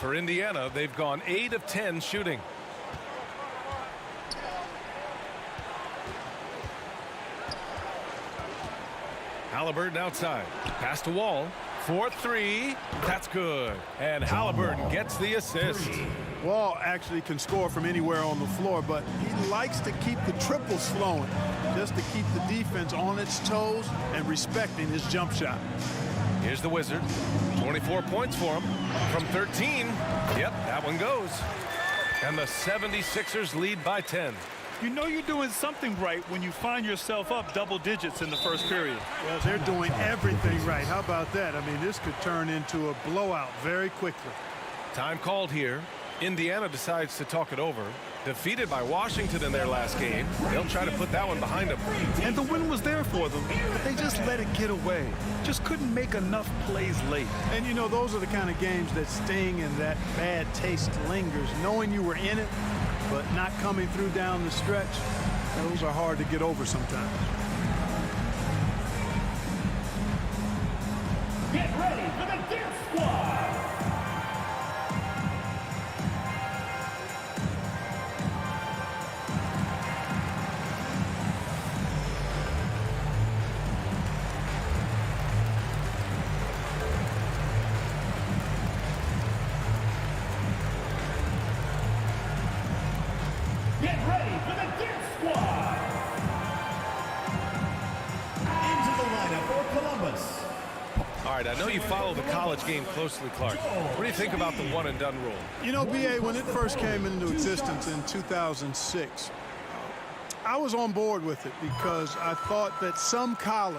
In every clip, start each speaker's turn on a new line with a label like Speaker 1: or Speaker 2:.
Speaker 1: For Indiana, they've gone 8 of 10 shooting. Halliburton outside. Pass to Wall. 4-3. That's good. And Halliburton gets the assist.
Speaker 2: Wall actually can score from anywhere on the floor, but he likes to keep the triples flowing just to keep the defense on its toes and respecting his jump shot.
Speaker 1: Here's the Wizard. 24 points for him from 13. Yep, that one goes. And the 76ers lead by 10.
Speaker 3: You know you're doing something right when you find yourself up double digits in the first period.
Speaker 2: Well, they're doing everything right. How about that? I mean, this could turn into a blowout very quickly.
Speaker 1: Time called here. Indiana decides to talk it over. Defeated by Washington in their last game. They'll try to put that one behind them.
Speaker 3: And the win was there for them, but they just let it get away. Just couldn't make enough plays late.
Speaker 2: And, you know, those are the kind of games that sting and that bad taste lingers. Knowing you were in it, but not coming through down the stretch, those are hard to get over sometimes.
Speaker 4: Get ready for the Dance Squad! Get ready for the Dance Squad! Into the lineup for Columbus.
Speaker 1: All right, I know you follow the college game closely, Clark. What do you think about the one-and-done rule?
Speaker 2: You know, B.A., when it first came into existence in 2006, I was on board with it because I thought that some college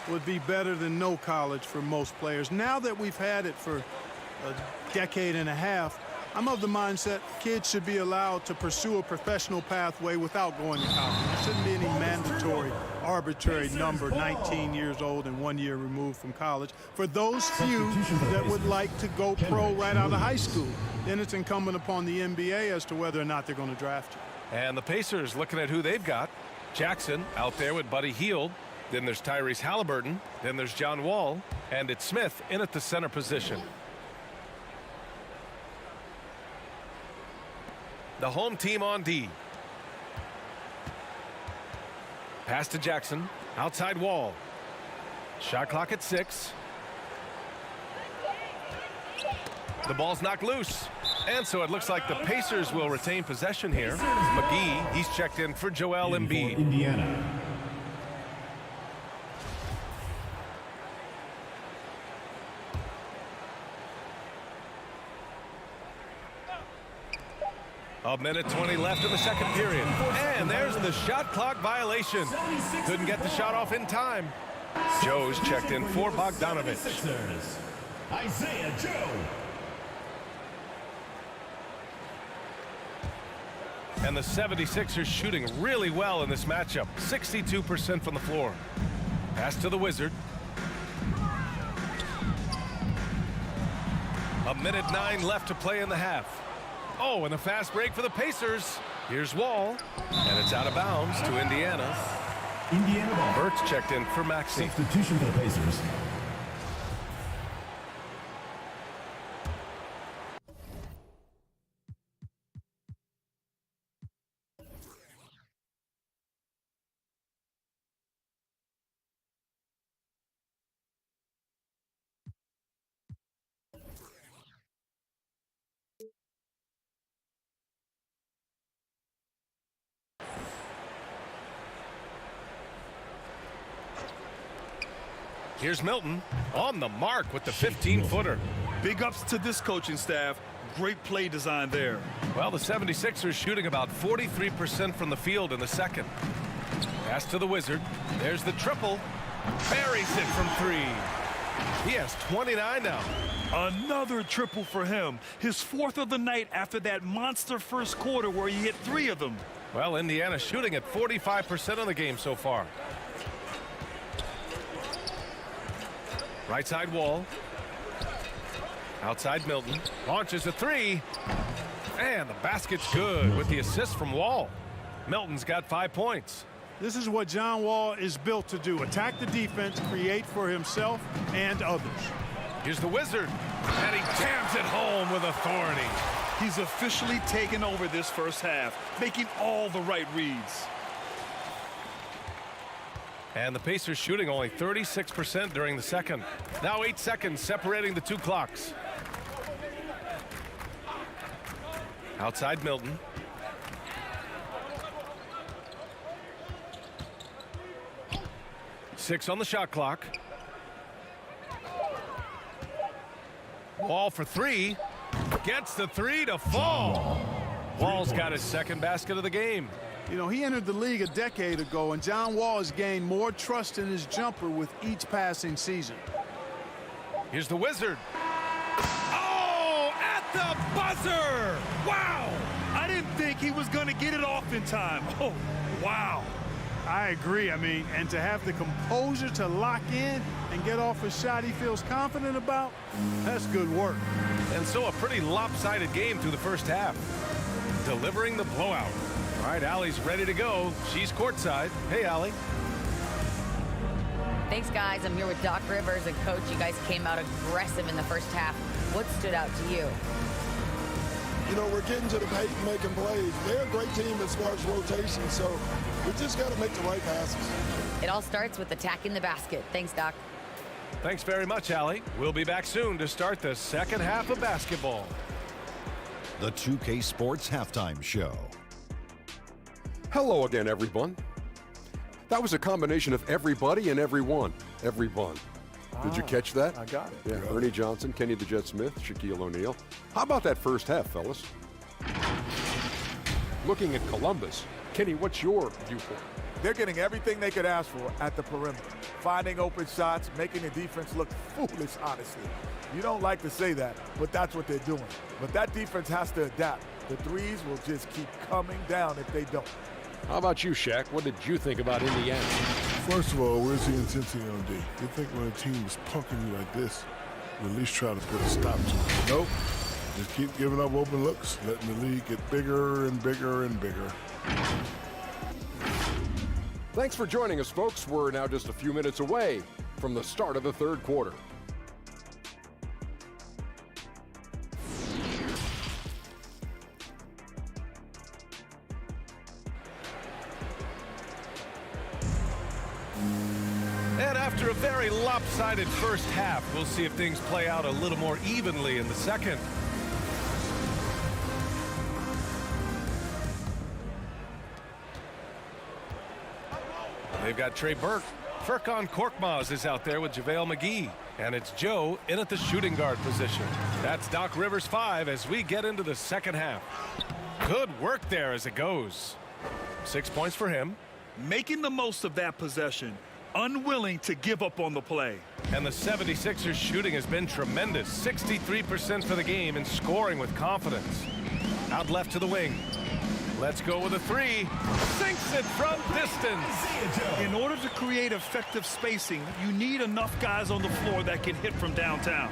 Speaker 2: would be better than no college for most players. Now that we've had it for a decade and a half, I'm of the mindset kids should be allowed to pursue a professional pathway without going to college. There shouldn't be any mandatory, arbitrary number, 19 years old and 1 year removed from college. For those few that would like to go pro right out of high school, then it's incumbent upon the NBA as to whether or not they're going to draft you.
Speaker 1: And the Pacers looking at who they've got. Jackson out there with Buddy Hield. Then there's Tyrese Halliburton. Then there's John Wall. And it's Smith in at the center position. The home team on D. Pass to Jackson. Outside Wall. Shot clock at 6. The ball's knocked loose. And so it looks like the Pacers will retain possession here. McGee, he's checked in for Joel Embiid.
Speaker 4: Indiana.
Speaker 1: A minute 20 left in the second period. And there's the shot clock violation. Couldn't get the shot off in time. Joe's checked in for Bogdanovich.
Speaker 4: Sixers. Isaiah Joe.
Speaker 1: And the 76ers shooting really well in this matchup. 62% from the floor. Pass to the Wizard. A minute 9 left to play in the half. Oh, and a fast break for the Pacers. Here's Wall. And it's out of bounds to Indiana.
Speaker 4: Indiana ball.
Speaker 1: Burks checked in for Maxey.
Speaker 4: Substitution for the Pacers.
Speaker 1: Here's Milton on the mark with the 15-footer.
Speaker 3: Big ups to this coaching staff. Great play design there.
Speaker 1: Well, the 76ers shooting about 43% from the field in the second. Pass to the Wizard. There's the triple. Buries it from 3. He has 29 now.
Speaker 3: Another triple for him. His 4th of the night after that monster first quarter where he hit 3 of them.
Speaker 1: Well, Indiana shooting at 45% of the game so far. Right side Wall. Outside Milton. Launches a 3. And the basket's good with the assist from Wall. Milton's got 5 points.
Speaker 2: This is what John Wall is built to do. Attack the defense, create for himself and others.
Speaker 1: Here's the Wizard, and he jams it home with authority.
Speaker 3: He's officially taken over this first half, making all the right reads.
Speaker 1: And the Pacers shooting only 36% during the second. Now 8 seconds separating the two clocks. Outside Milton. Six on the shot clock. Wall for three. Gets the three to fall. Wall's got his second basket of the game.
Speaker 2: You know, he entered the league a decade ago, and John Wall has gained more trust in his jumper with each passing season.
Speaker 1: Here's the Wizard. Oh, at the buzzer!
Speaker 3: Wow! I didn't think he was going to get it off in time. Oh, wow.
Speaker 2: I agree. I mean, and to have the composure to lock in and get off a shot he feels confident about, that's good work.
Speaker 1: And so a pretty lopsided game through the first half. Delivering the blowout. All right, Allie's ready to go. She's courtside. Hey, Allie.
Speaker 5: Thanks, guys. I'm here with Doc Rivers and Coach. You guys came out aggressive in the first half. What stood out to you?
Speaker 6: You know, we're getting to the paint and making plays. They're a great team as far as rotation, so we just got to make the right passes.
Speaker 5: It all starts with attacking the basket. Thanks, Doc.
Speaker 1: Thanks very much, Allie. We'll be back soon to start the second half of basketball.
Speaker 7: The 2K Sports Halftime Show.
Speaker 8: Hello again, everyone. That was a combination of everybody and everyone. Everyone. Did you catch that?
Speaker 6: I got it.
Speaker 8: Yeah, Ernie Johnson, Kenny the Jet Smith, Shaquille O'Neal. How about that first half, fellas? Looking at Columbus, Kenny, what's your viewpoint?
Speaker 9: They're getting everything they could ask for at the perimeter. Finding open shots, making the defense look foolish, honestly. You don't like to say that, but that's what they're doing. But that defense has to adapt. The threes will just keep coming down if they don't.
Speaker 8: How about you, Shaq? What did you think about Indiana?
Speaker 10: First of all, where's the intensity on D? You think when a team is punking you like this, you at least try to put a stop to it. Nope. Just keep giving up open looks, letting the league get bigger and bigger and bigger.
Speaker 8: Thanks for joining us, folks. We're now just a few minutes away from the start of the third quarter.
Speaker 1: And after a very lopsided first half, we'll see if things play out a little more evenly in the second. They've got Trey Burke. Furkan Korkmaz is out there with JaVale McGee. And it's Joe in at the shooting guard position. That's Doc Rivers 5 as we get into the second half. Good work there as it goes. 6 points for him.
Speaker 3: Making the most of that possession. Unwilling to give up on the play.
Speaker 1: And the 76ers shooting has been tremendous. 63% for the game and scoring with confidence. Out left to the wing. Let's go with a three. Sinks it from distance.
Speaker 3: In order to create effective spacing, you need enough guys on the floor that can hit from downtown.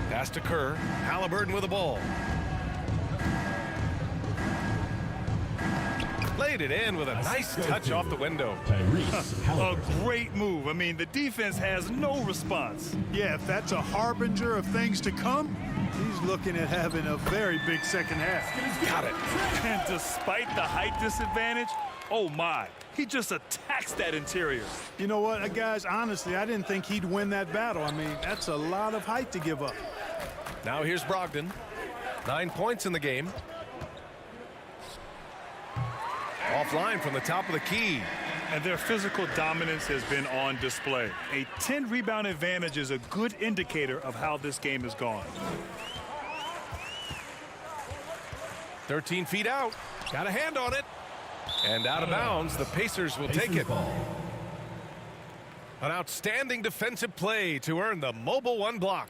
Speaker 1: Pass to Kerr. Halliburton with the ball. Played it in with a nice touch off the window.
Speaker 3: A great move. I mean, the defense has no response.
Speaker 2: Yeah, if that's a harbinger of things to come, he's looking at having a very big second half.
Speaker 1: Got it.
Speaker 3: And despite the height disadvantage, oh my, he just attacks that interior.
Speaker 2: You know what, guys, honestly, I didn't think he'd win that battle. I mean, that's a lot of height to give up.
Speaker 1: Now here's Brogdon. 9 points in the game. Offline from the top of the key.
Speaker 3: And their physical dominance has been on display. A 10-rebound advantage is a good indicator of how this game has gone.
Speaker 1: 13 feet out. Got a hand on it. And out of bounds, the Pacers will take it. An outstanding defensive play to earn the Mobile One block.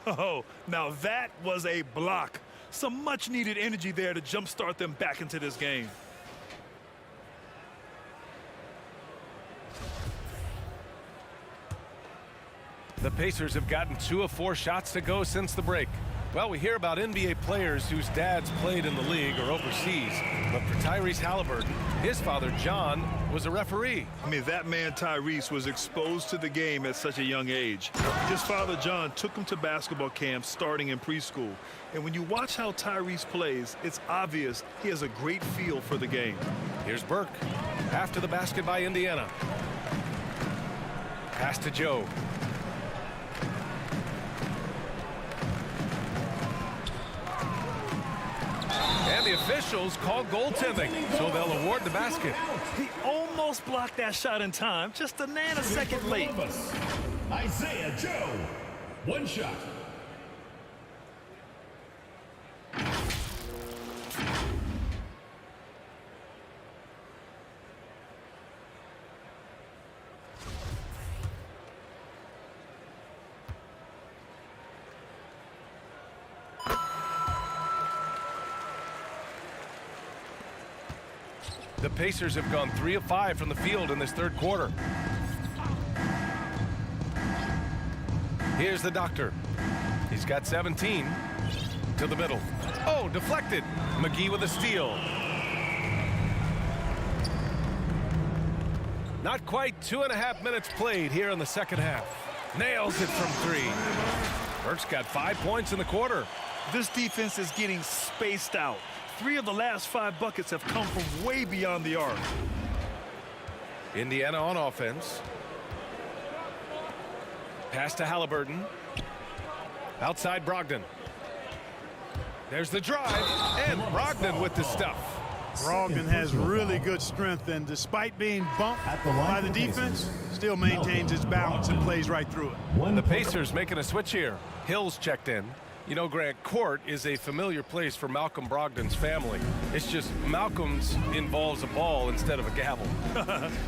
Speaker 3: Oh, now that was a block. Some much-needed energy there to jumpstart them back into this game.
Speaker 1: The Pacers have gotten 2 of 4 shots to go since the break. Well, we hear about NBA players whose dads played in the league or overseas. But for Tyrese Halliburton, his father, John, was a referee.
Speaker 3: I mean, that man Tyrese was exposed to the game at such a young age. His father, John, took him to basketball camps starting in preschool. And when you watch how Tyrese plays, it's obvious he has a great feel for the game.
Speaker 1: Here's Burke. After the basket by Indiana. Pass to Joe. And the officials call goaltending, so they'll award the basket.
Speaker 3: He almost blocked that shot in time, just a nanosecond late.
Speaker 4: Columbus, Isaiah Joe. One shot.
Speaker 1: The Pacers have gone 3 of 5 from the field in this third quarter. Here's the doctor. He's got 17 to the middle. Oh, deflected. McGee with a steal. Not quite 2.5 minutes played here in the second half. Nails it from 3. Burke's got 5 points in the quarter.
Speaker 3: This defense is getting spaced out. 3 of the last 5 buckets have come from way beyond the arc.
Speaker 1: Indiana on offense. Pass to Halliburton. Outside Brogdon. There's the drive, and Brogdon with the stuff.
Speaker 2: Brogdon has really good strength, and despite being bumped by the defense, still maintains his balance and plays right through it.
Speaker 1: The Pacers making a switch here. Hill's checked in. You know, Grant, court is a familiar place for Malcolm Brogdon's family. It's just Malcolm's involves a ball instead of a gavel.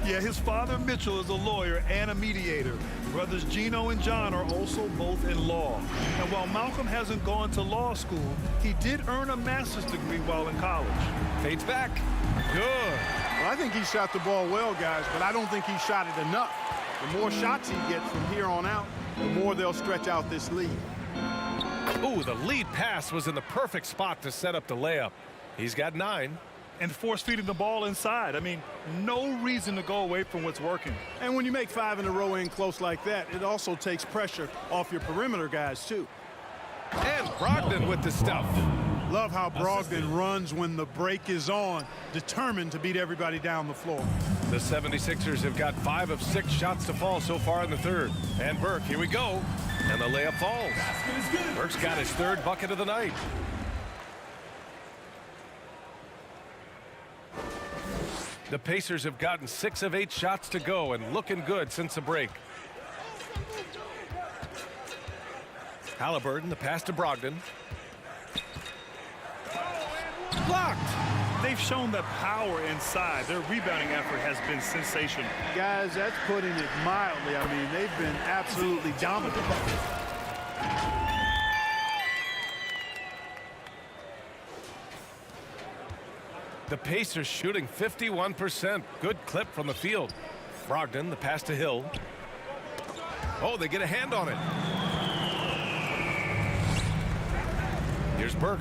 Speaker 3: Yeah, his father Mitchell is a lawyer and a mediator. Brothers Gino and John are also both in law. And while Malcolm hasn't gone to law school, he did earn a master's degree while in college.
Speaker 1: Fades back. Good.
Speaker 2: Well, I think he shot the ball well, guys, but I don't think he shot it enough. The more shots he gets from here on out, the more they'll stretch out this lead.
Speaker 1: Ooh, the lead pass was in the perfect spot to set up the layup. He's got 9.
Speaker 3: And force feeding the ball inside. I mean, no reason to go away from what's working.
Speaker 2: And when you make 5 in a row in close like that, it also takes pressure off your perimeter guys, too.
Speaker 1: And Brogdon with the stuff.
Speaker 2: Love how Brogdon runs when the break is on, determined to beat everybody down the floor.
Speaker 1: The 76ers have got 5 of 6 shots to fall so far in the third. And Burke, here we go. And the layup falls. Burke's got his 3rd bucket of the night. The Pacers have gotten 6 of 8 shots to go and looking good since the break. Halliburton, the pass to Brogdon. Blocked.
Speaker 3: They've shown that power inside. Their rebounding effort has been sensational.
Speaker 2: Guys, that's putting it mildly. I mean, they've been absolutely dominant.
Speaker 1: The Pacers shooting 51%. Good clip from the field. Brogdon, the pass to Hill. Oh, they get a hand on it. Here's Burke.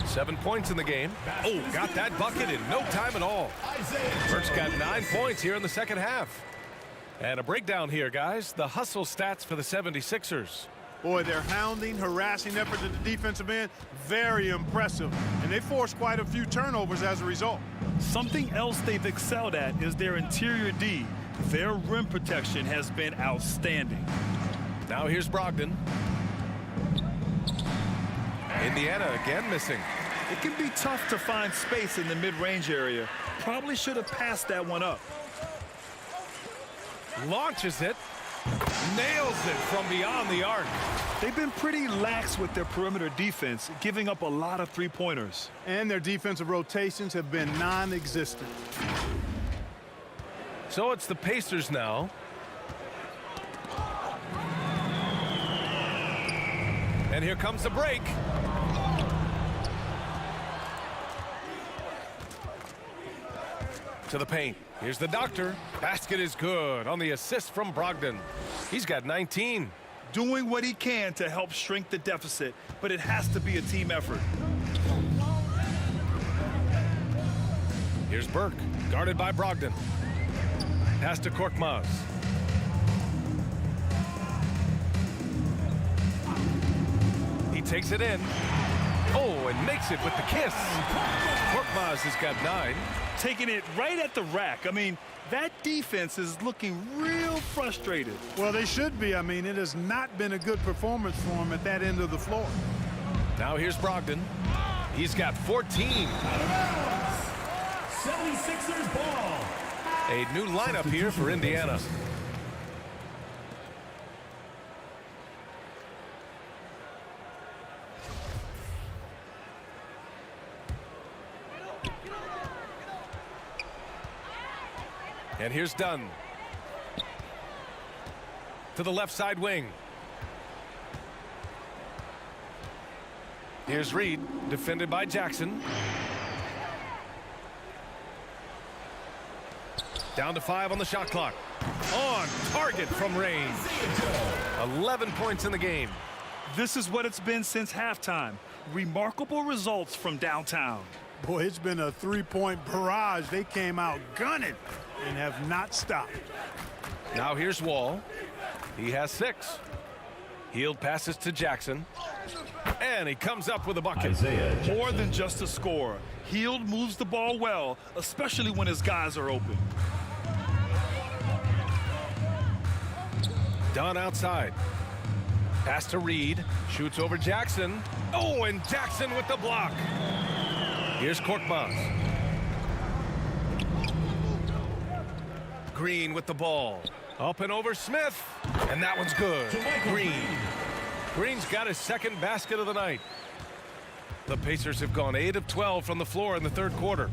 Speaker 1: 7 points in the game. Oh, got that bucket in no time at all. Burke's got 9 points here in the second half. And a breakdown here, guys. The hustle stats for the 76ers.
Speaker 2: Boy, their hounding, harassing effort at the defensive end, very impressive. And they forced quite a few turnovers as a result.
Speaker 3: Something else they've excelled at is their interior D. Their rim protection has been outstanding.
Speaker 1: Now here's Brogdon. Indiana again missing.
Speaker 3: It can be tough to find space in the mid-range area. Probably should have passed that one up.
Speaker 1: Launches it. Nails it from beyond the arc.
Speaker 3: They've been pretty lax with their perimeter defense, giving up a lot of three-pointers.
Speaker 2: And their defensive rotations have been non-existent.
Speaker 1: So it's the Pacers now. And here comes the break. To the paint. Here's the doctor. Basket is good on the assist from Brogdon. He's got 19.
Speaker 3: doing what he can to help shrink the deficit, but it has to be a team effort.
Speaker 1: Here's Burke, guarded by Brogdon. Pass to Korkmaz. He takes it in. Oh, and makes it with the kiss. Korkmaz has got 9.
Speaker 3: Taking it right at the rack. I mean, that defense is looking real frustrated.
Speaker 2: Well, they should be. I mean, it has not been a good performance for him at that end of the floor.
Speaker 1: Now here's Brogdon. He's got 14.
Speaker 4: 76ers ball.
Speaker 1: A new lineup here for Indiana. And here's Dunn. To the left side wing. Here's Reed, defended by Jackson. Down to 5 on the shot clock. On target from range. 11 points in the game.
Speaker 3: This is what it's been since halftime. Remarkable results from downtown.
Speaker 2: Boy, it's been a three-point barrage. They came out gunning and have not stopped.
Speaker 1: Now here's Wall. He has 6. Hield passes to Jackson. And he comes up with a bucket.
Speaker 3: More than just a score. Hield moves the ball well, especially when his guys are open.
Speaker 1: Dunn outside. Pass to Reed. Shoots over Jackson. Oh, and Jackson with the block. Here's Korkmaz. Green with the ball. Up and over Smith. And that one's good. Green. Green's got his second basket of the night. The Pacers have gone 8 of 12 from the floor in the third quarter.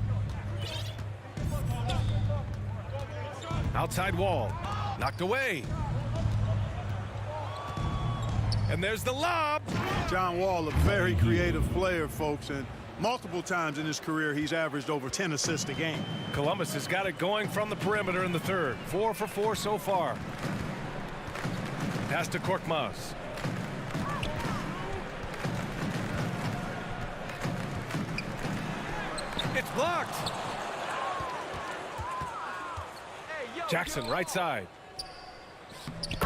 Speaker 1: Outside Wall. Knocked away. And there's the lob.
Speaker 2: John Wall, a very creative player, folks, and multiple times in his career he's averaged over 10 assists a game.
Speaker 1: Columbus has got it going from the perimeter in the third. 4 for 4 so far. Pass to Korkmaz. It's blocked. Jackson right side.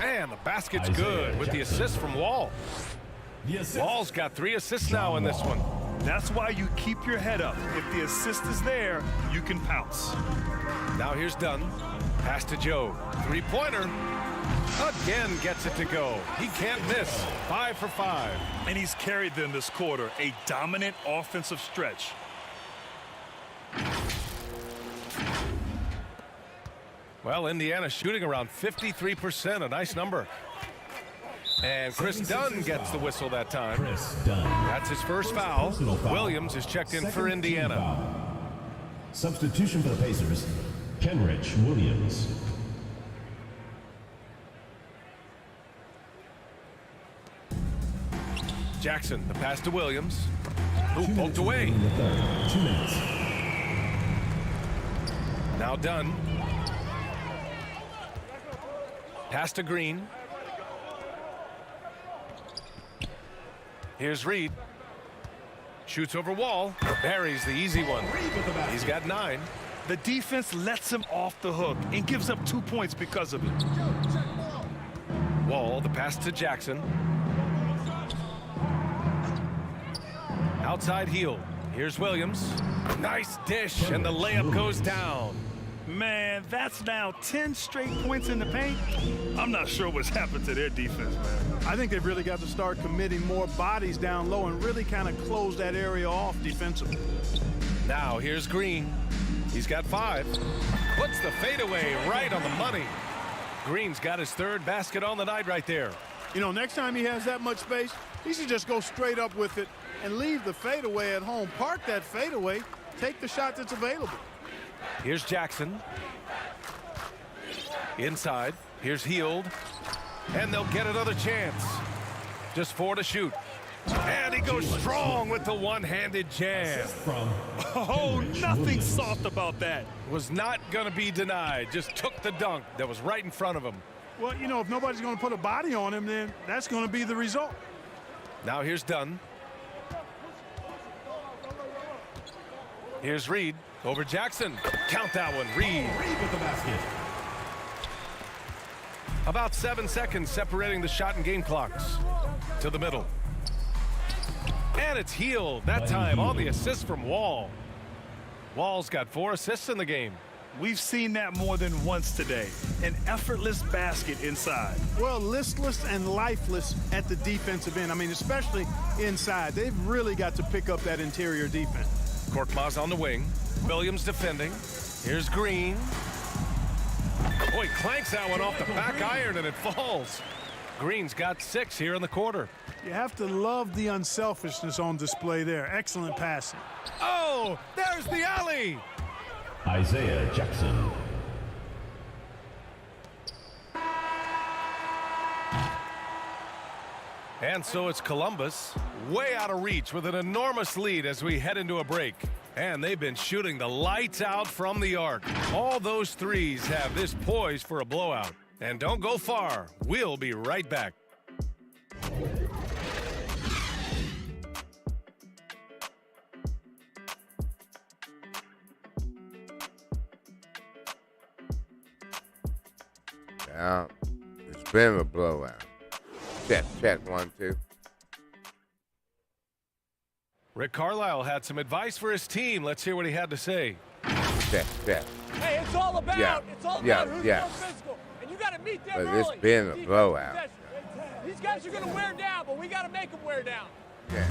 Speaker 1: And the basket's good with the assist from Wall. Wall's got 3 assists now in this one.
Speaker 3: That's why you keep your head up. If the assist is there, you can pounce.
Speaker 1: Now here's Dunn. Pass to Joe. 3-pointer. Again gets it to go. He can't miss. 5 for 5.
Speaker 3: And he's carried them this quarter. A dominant offensive stretch.
Speaker 1: Well, Indiana shooting around 53%, a nice number. And Chris Dunn gets the whistle that time. That's his first foul. Williams is checked in for Indiana.
Speaker 4: Substitution for the Pacers, Kenrich Williams.
Speaker 1: Jackson, the pass to Williams. Who poked away.
Speaker 4: 2 minutes.
Speaker 1: Now Dunn. Pass to Green. Here's Reed. Shoots over Wall. Buries the easy one. He's got 9.
Speaker 3: The defense lets him off the hook and gives up 2 points because of it.
Speaker 1: Wall, the pass to Jackson. Outside Hield. Here's Williams. Nice dish, and the layup goes down.
Speaker 3: Man, that's now 10 straight points in the paint. I'm not sure what's happened to their defense, man.
Speaker 2: I think they've really got to start committing more bodies down low and really kind of close that area off defensively.
Speaker 1: Now here's Green. He's got 5. Puts the fadeaway right on the money. Green's got his 3rd basket on the night right there.
Speaker 2: You know, next time he has that much space, he should just go straight up with it and leave the fadeaway at home. Park that fadeaway. Take the shot that's available.
Speaker 1: Here's Jackson. Inside. Here's Hield. And they'll get another chance. Just 4 to shoot. And he goes strong with the one-handed jam.
Speaker 3: Oh, nothing soft about that.
Speaker 1: Was not going to be denied. Just took the dunk that was right in front of him.
Speaker 2: Well, you know, if nobody's going to put a body on him, then that's going to be the result.
Speaker 1: Now here's Dunn. Here's Reed over Jackson. Count that one, Reed.
Speaker 4: Reed with the basket.
Speaker 1: About 7 seconds separating the shot and game clocks. To the middle. And it's Hield, that time on the assist from Wall. Wall's got 4 assists in the game.
Speaker 3: We've seen that more than once today. An effortless basket inside.
Speaker 2: Well, listless and lifeless at the defensive end. I mean, especially inside. They've really got to pick up that interior defense.
Speaker 1: Korkmaz on the wing. Williams defending. Here's Green. Boy, clanks that one off the back iron and it falls. Green's got 6 here in the quarter.
Speaker 2: You have to love the unselfishness on display there. Excellent passing.
Speaker 1: Oh, there's the alley.
Speaker 4: Isaiah Jackson.
Speaker 1: And so it's Columbus way out of reach with an enormous lead as we head into a break. And they've been shooting the lights out from the arc. All those threes have this poised for a blowout. And don't go far. We'll be right back.
Speaker 11: Yeah, it's been a blowout. Check, 1, 2.
Speaker 1: Rick Carlisle had some advice for his team. Let's hear what he had to say.
Speaker 11: Check.
Speaker 12: Hey, it's all about who's more physical, and you got to meet them
Speaker 11: But
Speaker 12: early.
Speaker 11: it's been a blowout.
Speaker 12: These guys are going to wear down, but we got to make them wear down.
Speaker 11: Yeah.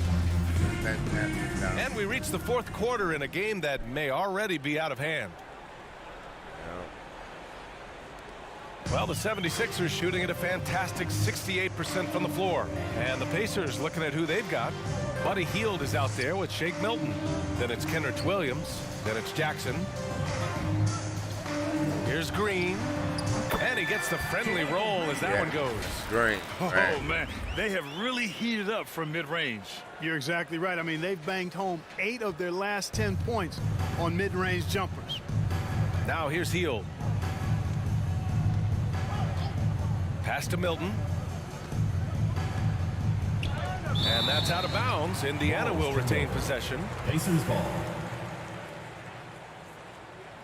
Speaker 1: And we reach the 4th quarter in a game that may already be out of hand. Well, the 76ers shooting at a fantastic 68% from the floor. And the Pacers looking at who they've got. Buddy Hield is out there with Shake Milton. Then it's Kenrich Williams. Then it's Jackson. Here's Green. And he gets the friendly roll as that one goes.
Speaker 11: Green.
Speaker 3: Oh, man. They have really heated up from mid-range.
Speaker 2: You're exactly right. I mean, they've banged home 8 of their last 10 points on mid-range jumpers.
Speaker 1: Now here's Hield. Pass to Milton. And that's out of bounds. Indiana will retain possession.
Speaker 4: Pacers ball.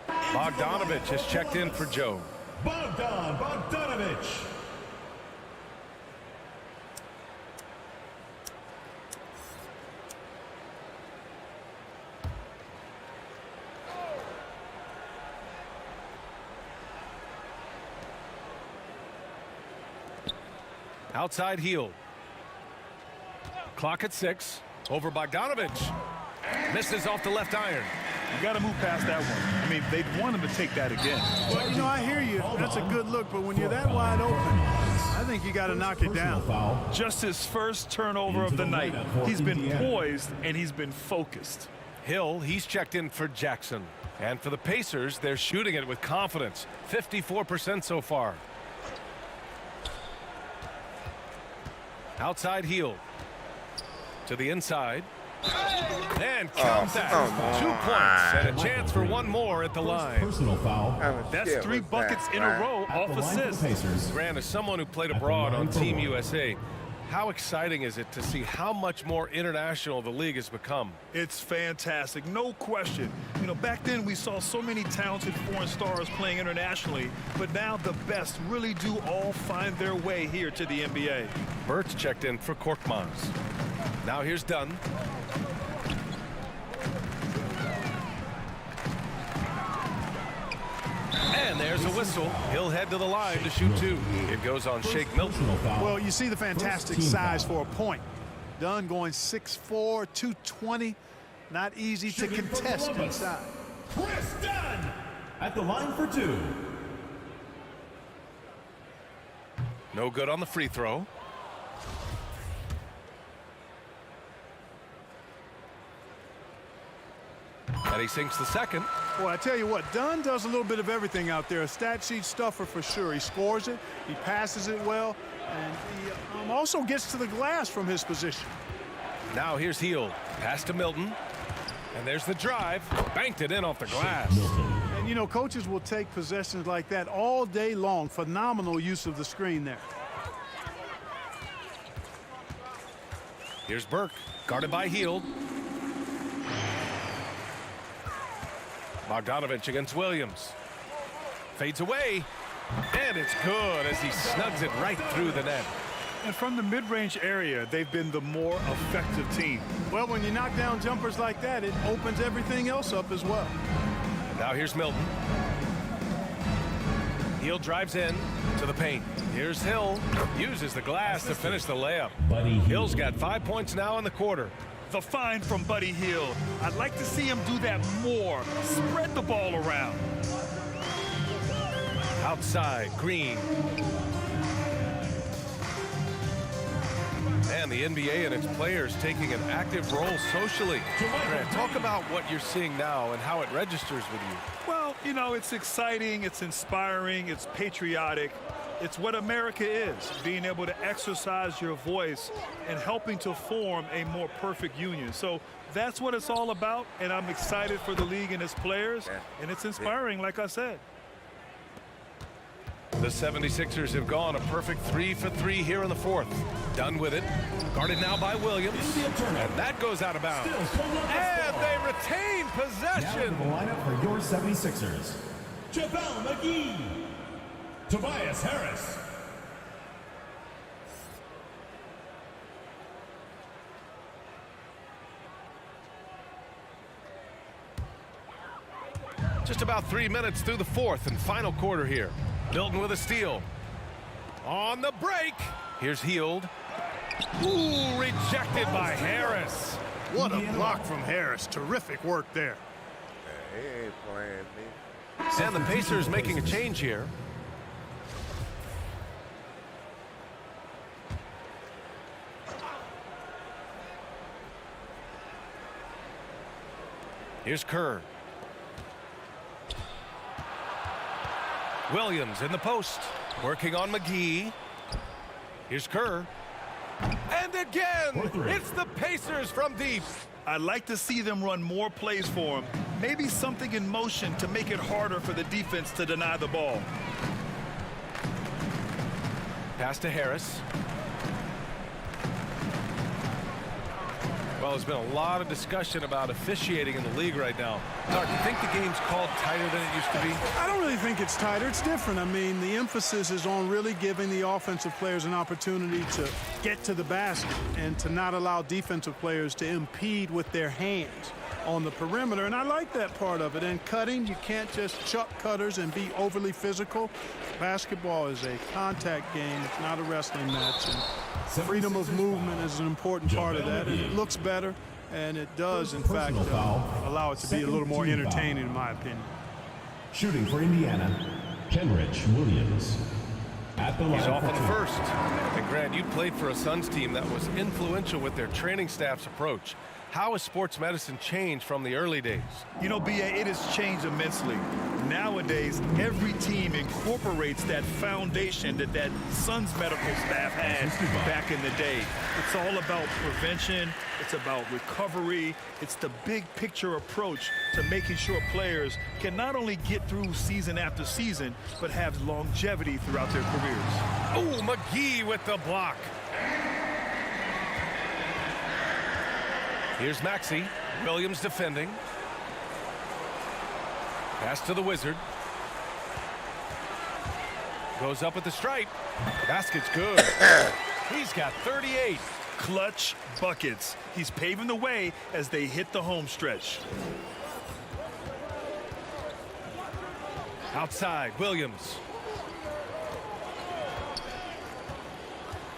Speaker 1: Bogdanovich has checked in for Joe.
Speaker 4: Bogdanovich.
Speaker 1: Outside Hield. Clock at 6. Over Bogdanovich. Misses off the left iron.
Speaker 3: You got to move past that one. I mean, they'd want him to take that again.
Speaker 2: Well, you know, I hear you. That's a good look, but when you're that wide open, I think you got to knock it down.
Speaker 3: Just his first turnover of the night. He's been poised and he's been focused.
Speaker 1: Hill, he's checked in for Jackson. And for the Pacers, they're shooting it with confidence. 54% so far. Outside Hield. To the inside. And count that. 2 points and a chance for one more at the line.
Speaker 4: Personal foul.
Speaker 3: That's 3 buckets in a row off assists.
Speaker 1: Grant, as someone who played abroad on Team USA, how exciting is it to see how much more international the league has become?
Speaker 3: It's fantastic, no question. You know, back then we saw so many talented foreign stars playing internationally, but now the best really do all find their way here to the NBA.
Speaker 1: Burt's checked in for Korkmaz. Now here's Dunn. And there's a whistle. He'll head to the line to shoot 2. It goes on Shake Milton.
Speaker 2: Well, you see the fantastic size for a point. Dunn going 6'4", 220. Not easy to contest inside.
Speaker 4: Chris Dunn at the line for 2.
Speaker 1: No good on the free throw. And he sinks the second.
Speaker 2: Well, I tell you what, Dunn does a little bit of everything out there. A stat sheet stuffer for sure. He scores it, he passes it well, and he also gets to the glass from his position.
Speaker 1: Now here's Hield. Pass to Milton. And there's the drive. Banked it in off the glass.
Speaker 2: And You know, coaches will take possessions like that all day long. Phenomenal use of the screen there.
Speaker 1: Here's Burke, guarded by Hield. Bogdanovich against Williams. Fades away, and it's good as he snugs it right through the net.
Speaker 3: And from the mid-range area, they've been the more effective team.
Speaker 2: Well, when you knock down jumpers like that, it opens everything else up as well.
Speaker 1: Now here's Milton. Hield drives in to the paint. Here's Hill. Uses the glass to finish the layup. Hill's got 5 points now in the quarter.
Speaker 3: The find from Buddy Hield. I'd like to see him do that more. Spread the ball around.
Speaker 1: Outside, Green. And the NBA and its players taking an active role socially. Grant, talk about what you're seeing now and how it registers with you.
Speaker 3: Well, you know, it's exciting, it's inspiring, it's patriotic. It's what America is, being able to exercise your voice and helping to form a more perfect union. So that's what it's all about, and I'm excited for the league and its players, and it's inspiring, like I said.
Speaker 1: The 76ers have gone a perfect 3 for 3 here in the fourth. Done with it. Guarded now by Williams. And that goes out of bounds. And they retain possession.
Speaker 4: Now the lineup for your 76ers. JaVale McGee. Tobias Harris.
Speaker 1: Just about 3 minutes through the fourth and final quarter here. Milton with a steal. On the break. Here's Hield. Ooh, rejected by Harris.
Speaker 2: What a block from Harris. Terrific work there.
Speaker 11: He ain't playing me.
Speaker 1: And the Pacers making a change here. Here's Kerr. Williams in the post, working on McGee. Here's Kerr. And again, it's the Pacers from deep.
Speaker 3: I'd like to see them run more plays for him. Maybe something in motion to make it harder for the defense to deny the ball.
Speaker 1: Pass to Harris. Well, there's been a lot of discussion about officiating in the league right now. Doug, do you think the game's called tighter than it used to be?
Speaker 2: I don't really think it's tighter. It's different. I mean, the emphasis is on really giving the offensive players an opportunity to get to the basket and to not allow defensive players to impede with their hands on the perimeter. And I like that part of it. And cutting, you can't just chuck cutters and be overly physical. Basketball is a contact game. It's not a wrestling match. And freedom of movement is an important part of that. And it looks better, and it does, in fact, allow it to be a little more entertaining, in my opinion.
Speaker 4: Shooting for Indiana, Kenrich Williams. At the line.
Speaker 1: He's off on the first. And Grant, you played for a Suns team that was influential with their training staff's approach. How has sports medicine changed from the early days?
Speaker 3: You know, B.A., it has changed immensely. Nowadays, every team incorporates that foundation that Suns medical staff had back in the day. It's all about prevention. It's about recovery. It's the big picture approach to making sure players can not only get through season after season, but have longevity throughout their careers.
Speaker 1: Oh, McGee with the block. Here's Maxey. Williams defending. Pass to the Wizard. Goes up at the stripe. Basket's good. He's got 38.
Speaker 3: Clutch buckets. He's paving the way as they hit the home stretch.
Speaker 1: Outside, Williams.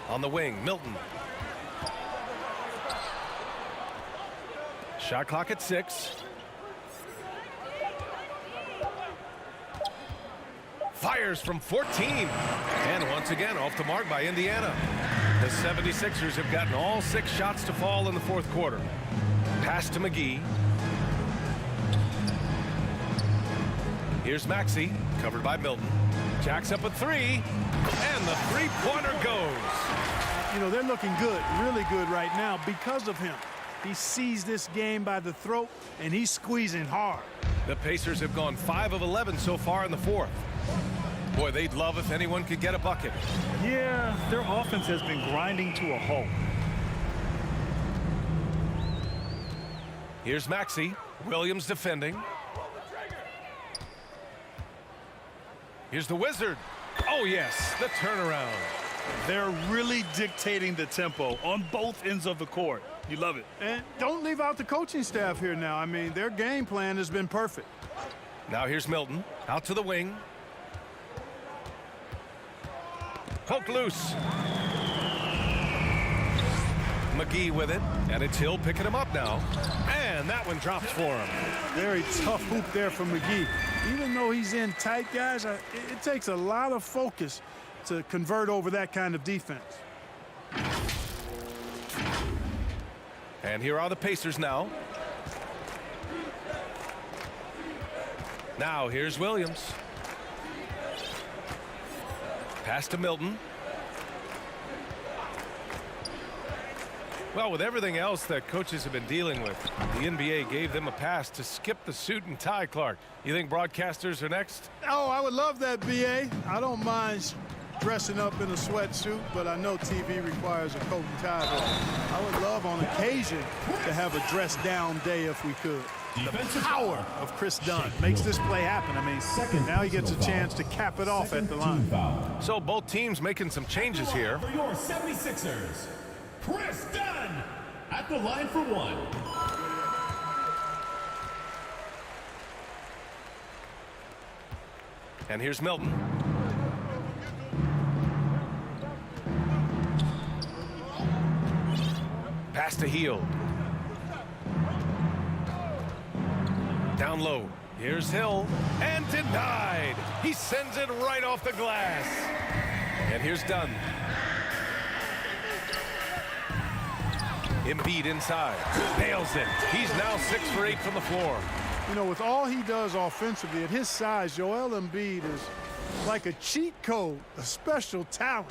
Speaker 1: On the wing, Milton. Shot clock at 6. Fires from 14. And once again, off the mark by Indiana. The 76ers have gotten all 6 shots to fall in the fourth quarter. Pass to McGee. Here's Maxey, covered by Milton. Jacks up a 3. And the three-pointer goes.
Speaker 2: You know, they're looking good, really good right now because of him. He sees this game by the throat, and he's squeezing hard.
Speaker 1: The Pacers have gone 5 of 11 so far in the fourth. Boy, they'd love if anyone could get a bucket.
Speaker 3: Yeah, their offense has been grinding to a halt.
Speaker 1: Here's Maxey. Williams defending. Here's the Wizard. Oh, yes, the turnaround.
Speaker 3: They're really dictating the tempo on both ends of the court. You love it.
Speaker 2: And don't leave out the coaching staff here now. I mean, their game plan has been perfect.
Speaker 1: Now here's Milton. Out to the wing. Poke loose. McGee with it. And it's Hill picking him up now. And that one drops for him.
Speaker 2: Very tough hoop there from McGee. Even though he's in tight, guys, it takes a lot of focus to convert over that kind of defense.
Speaker 1: And here are the Pacers now. Now here's Williams. Pass to Milton. Well, with everything else that coaches have been dealing with, the NBA gave them a pass to skip the suit and tie, Clark. You think broadcasters are next?
Speaker 2: Oh, I would love that, B.A. I don't mind dressing up in a sweatsuit, but I know TV requires a coat and tie. But I would love on occasion to have a dress-down day if we could. The power of Chris Dunn makes this play happen. I mean, now he gets a chance to cap it off at the line.
Speaker 1: So both teams making some changes here.
Speaker 4: For your 76ers, Chris Dunn at the line for one.
Speaker 1: And here's Milton. Pass to Hield. Down low. Here's Hill. And denied. He sends it right off the glass. And here's Dunn. Embiid inside. Nails it. He's now 6 for 8 from the floor.
Speaker 2: You know, with all he does offensively, at his size, Joel Embiid is like a cheat code, a special talent.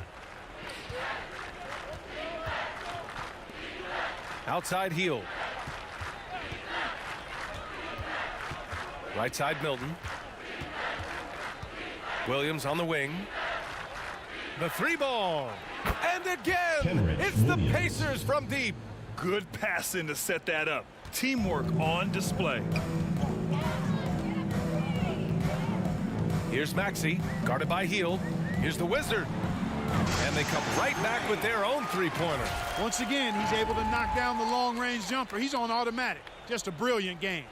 Speaker 1: Outside Hield. Right side Milton. Williams on the wing. The three ball. And again, it's the Pacers from deep.
Speaker 3: Good passing to set that up. Teamwork on display.
Speaker 1: Here's Maxey, guarded by Hield. Here's the Wizard. And they come right back with their own three-pointer.
Speaker 2: Once again, he's able to knock down the long-range jumper. He's on automatic. Just a brilliant game.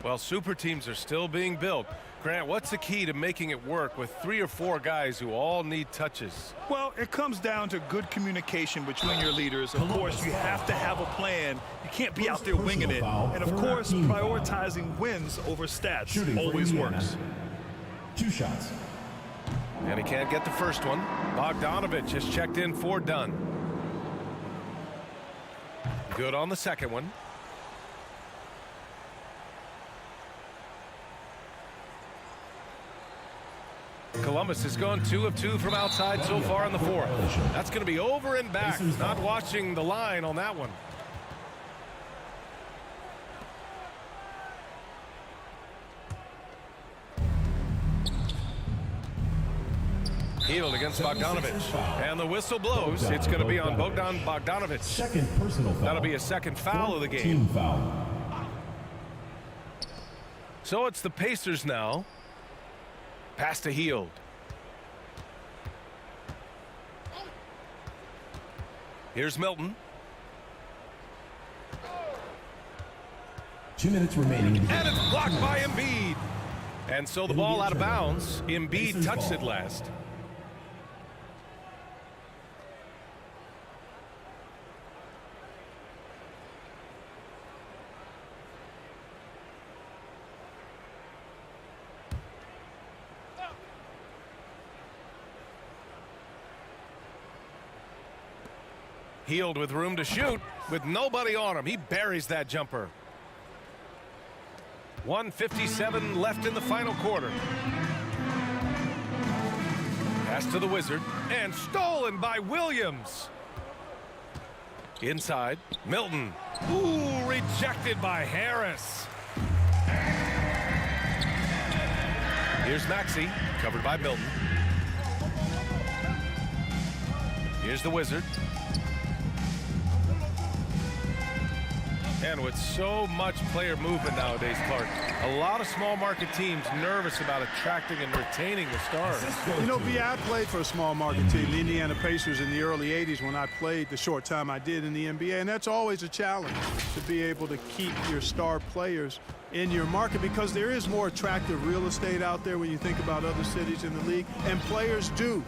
Speaker 1: Well, super teams are still being built. Grant, what's the key to making it work with 3 or 4 guys who all need touches?
Speaker 3: Well, it comes down to good communication between your leaders. Of course, you have to have a plan. You can't be out there winging it. And, of course, prioritizing wins over stats always works.
Speaker 4: 2 shots.
Speaker 1: And he can't get the first one. Bogdanovich has checked in for Dunn. Good on the second one. Columbus has gone 2 of 2 from outside so far in the fourth. That's going to be over and back. Not watching the line on that one. Hield against Bogdanovich. And the whistle blows. It's going to be on Bogdan Bogdanovich.
Speaker 4: Second personal foul.
Speaker 1: That'll be a second foul of the game.
Speaker 4: Team foul.
Speaker 1: So it's the Pacers now. Pass to Hield. Here's Milton.
Speaker 4: 2 minutes remaining.
Speaker 1: And it's blocked by Embiid. And so the ball out of bounds. Embiid touched it last. Hield with room to shoot with nobody on him. He buries that jumper. 1:57 left in the final quarter. Pass to the Wizard and stolen by Williams. Inside, Milton. Ooh, rejected by Harris. Here's Maxey, covered by Milton. Here's the Wizard. And with so much player movement nowadays, Clark, a lot of small market teams nervous about attracting and retaining the stars.
Speaker 2: You know, B, I played for a small market team, the Indiana Pacers, in the early 80s when I played the short time I did in the NBA, and that's always a challenge to be able to keep your star players in your market because there is more attractive real estate out there when you think about other cities in the league, and players do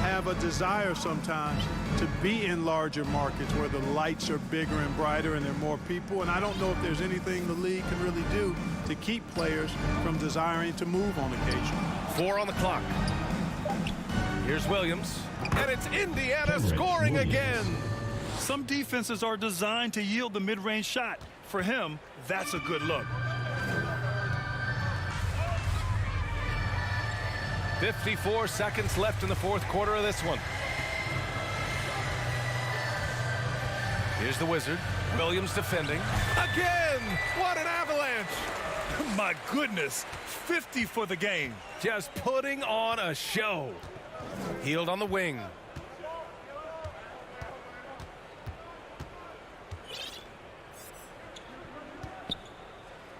Speaker 2: have a desire sometimes to be in larger markets where the lights are bigger and brighter and there are more people. And I don't know if there's anything the league can really do to keep players from desiring to move on occasion.
Speaker 1: 4 on the clock. Here's Williams. And it's Indiana scoring again.
Speaker 3: Some defenses are designed to yield the mid-range shot. For him, that's a good look.
Speaker 1: 54 seconds left in the fourth quarter of this one. Here's the Wizard. Williams defending. Again! What an avalanche!
Speaker 3: My goodness, 50 for the game.
Speaker 1: Just putting on a show. Healed on the wing.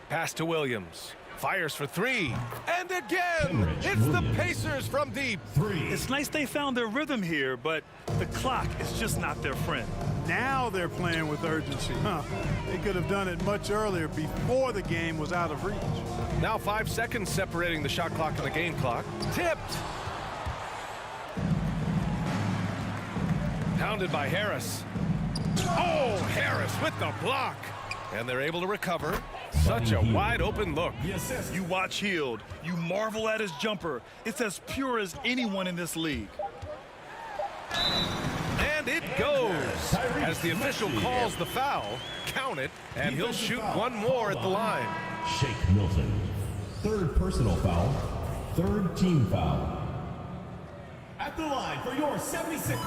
Speaker 1: Pass to Williams. Fires for 3. And again! It's the Pacers from deep.
Speaker 4: 3.
Speaker 3: It's nice they found their rhythm here, but the clock is just not their friend.
Speaker 2: Now they're playing with urgency. They could have done it much earlier before the game was out of reach.
Speaker 1: Now 5 seconds separating the shot clock and the game clock. Tipped! Pounded by Harris. Oh, Harris with the block. And they're able to recover. Such a wide open look.
Speaker 3: You watch Hield. You marvel at his jumper. It's as pure as anyone in this league.
Speaker 1: And it goes. As the official calls the foul, count it, and he'll shoot one more at the line.
Speaker 4: Shake Milton. 3rd personal foul. 3rd team foul. At the line for your 76.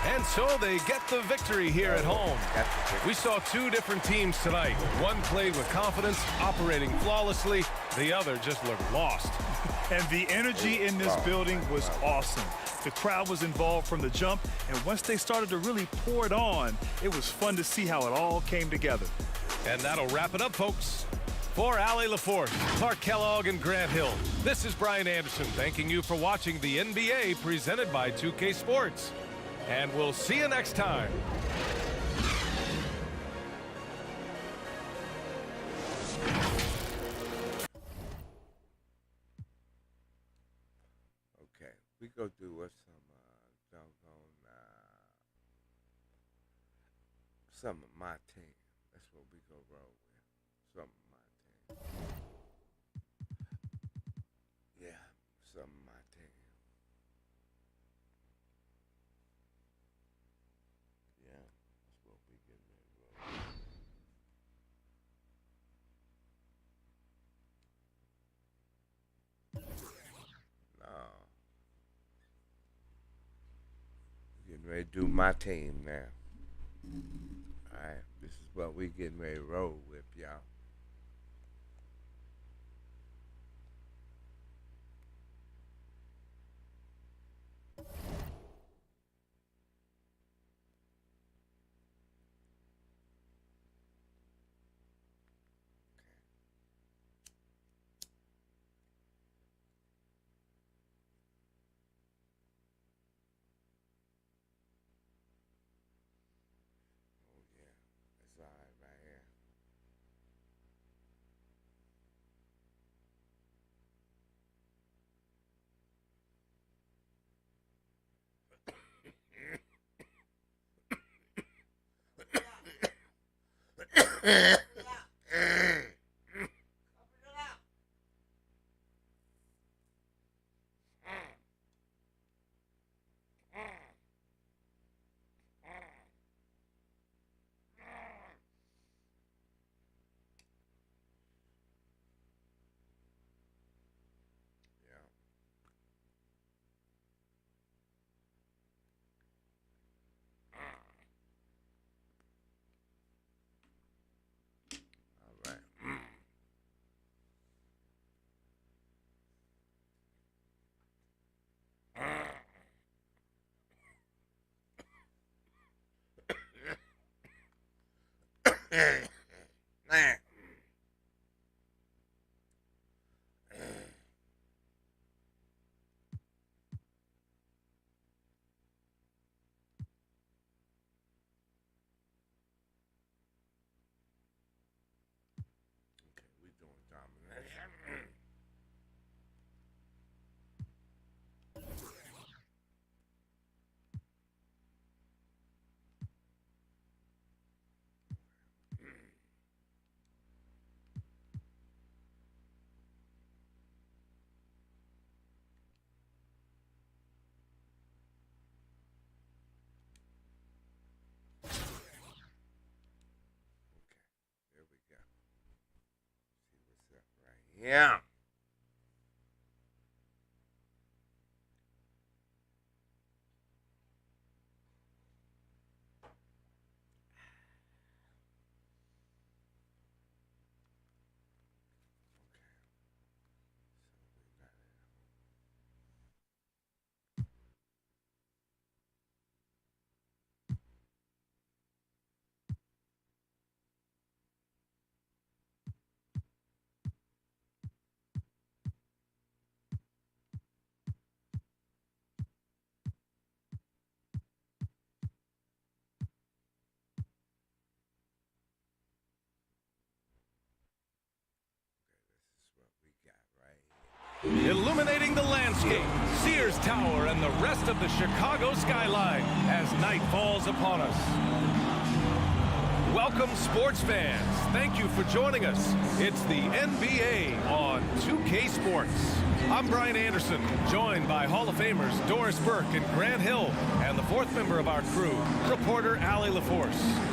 Speaker 1: And so they get the victory here at home. We saw 2 different teams tonight. One played with confidence, operating flawlessly. The other just looked lost.
Speaker 3: And the energy in this building was awesome. The crowd was involved from the jump, and once they started to really pour it on, it was fun to see how it all came together.
Speaker 1: And that'll wrap it up, folks. For Allie LaForce, Clark Kellogg, and Grant Hill, this is Brian Anderson thanking you for watching the NBA presented by 2K Sports. And we'll see you next time.
Speaker 11: Okay, we go do some doggone some of my team. That's what we go roll with. Some of my team. Yeah, some of my team. Yeah, that's what we getting ready to roll. No. Getting ready to do my team now. Alright, this is what we getting ready to roll with, y'all. Yeah.
Speaker 1: Illuminating the landscape, Sears Tower and the rest of the Chicago skyline as night falls upon us. Welcome, sports fans. Thank you for joining us. It's the NBA on 2K Sports. I'm Brian Anderson, joined by Hall of Famers Doris Burke and Grant Hill, and the fourth member of our crew, reporter Allie LaForce.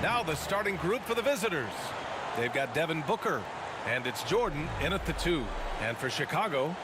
Speaker 1: Now the starting group for the visitors. They've got Devin Booker, and it's Jordan in at the 2. And for Chicago,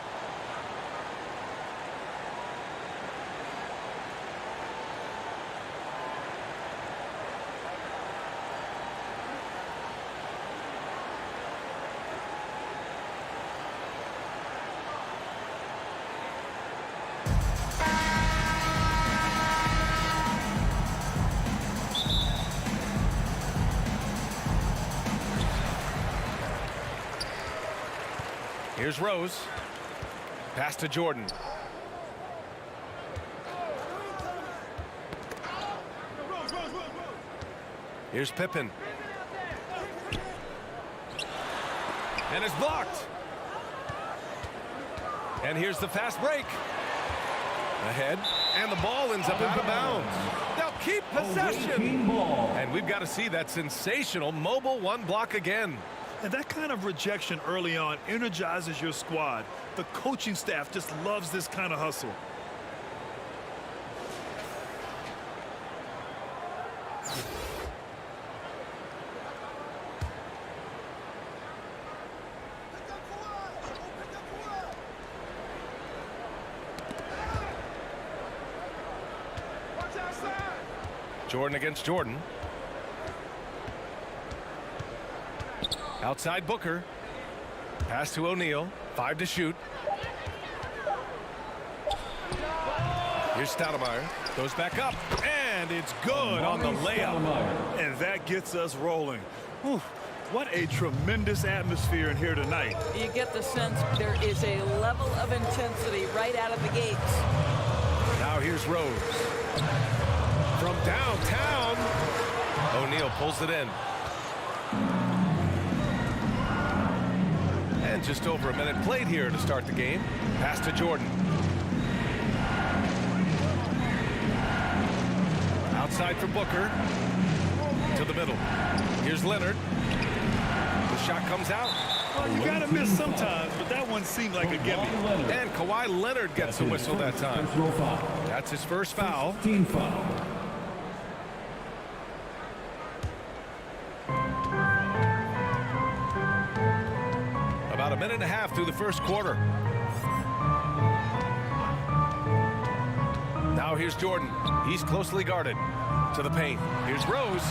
Speaker 1: here's Rose. Pass to Jordan. Here's Pippen. And it's blocked. And here's the fast break. Ahead. And the ball ends up out of bounds. They'll keep possession. And we've got to see that sensational mobile one block again.
Speaker 3: And that kind of rejection early on energizes your squad. The coaching staff just loves this kind of hustle.
Speaker 1: Jordan against Jordan. Outside Booker. Pass to O'Neal. 5 to shoot. Here's Stoudemire. Goes back up. And it's good on the layup.
Speaker 3: And that gets us rolling. Whew, what a tremendous atmosphere in here tonight.
Speaker 13: You get the sense there is a level of intensity right out of the gates.
Speaker 1: Now here's Rose. From downtown. O'Neal pulls it in. And just over a minute played here to start the game. Pass to Jordan. Outside for Booker. To the middle. Here's Leonard. The shot comes out.
Speaker 3: Well, you got to miss sometimes, but that one seemed like a gimme.
Speaker 1: And Kawhi Leonard gets a whistle that time. That's his first foul.
Speaker 4: Team foul.
Speaker 1: About a minute and a half through the first quarter. Now here's Jordan. He's closely guarded. To the paint. Here's Rose.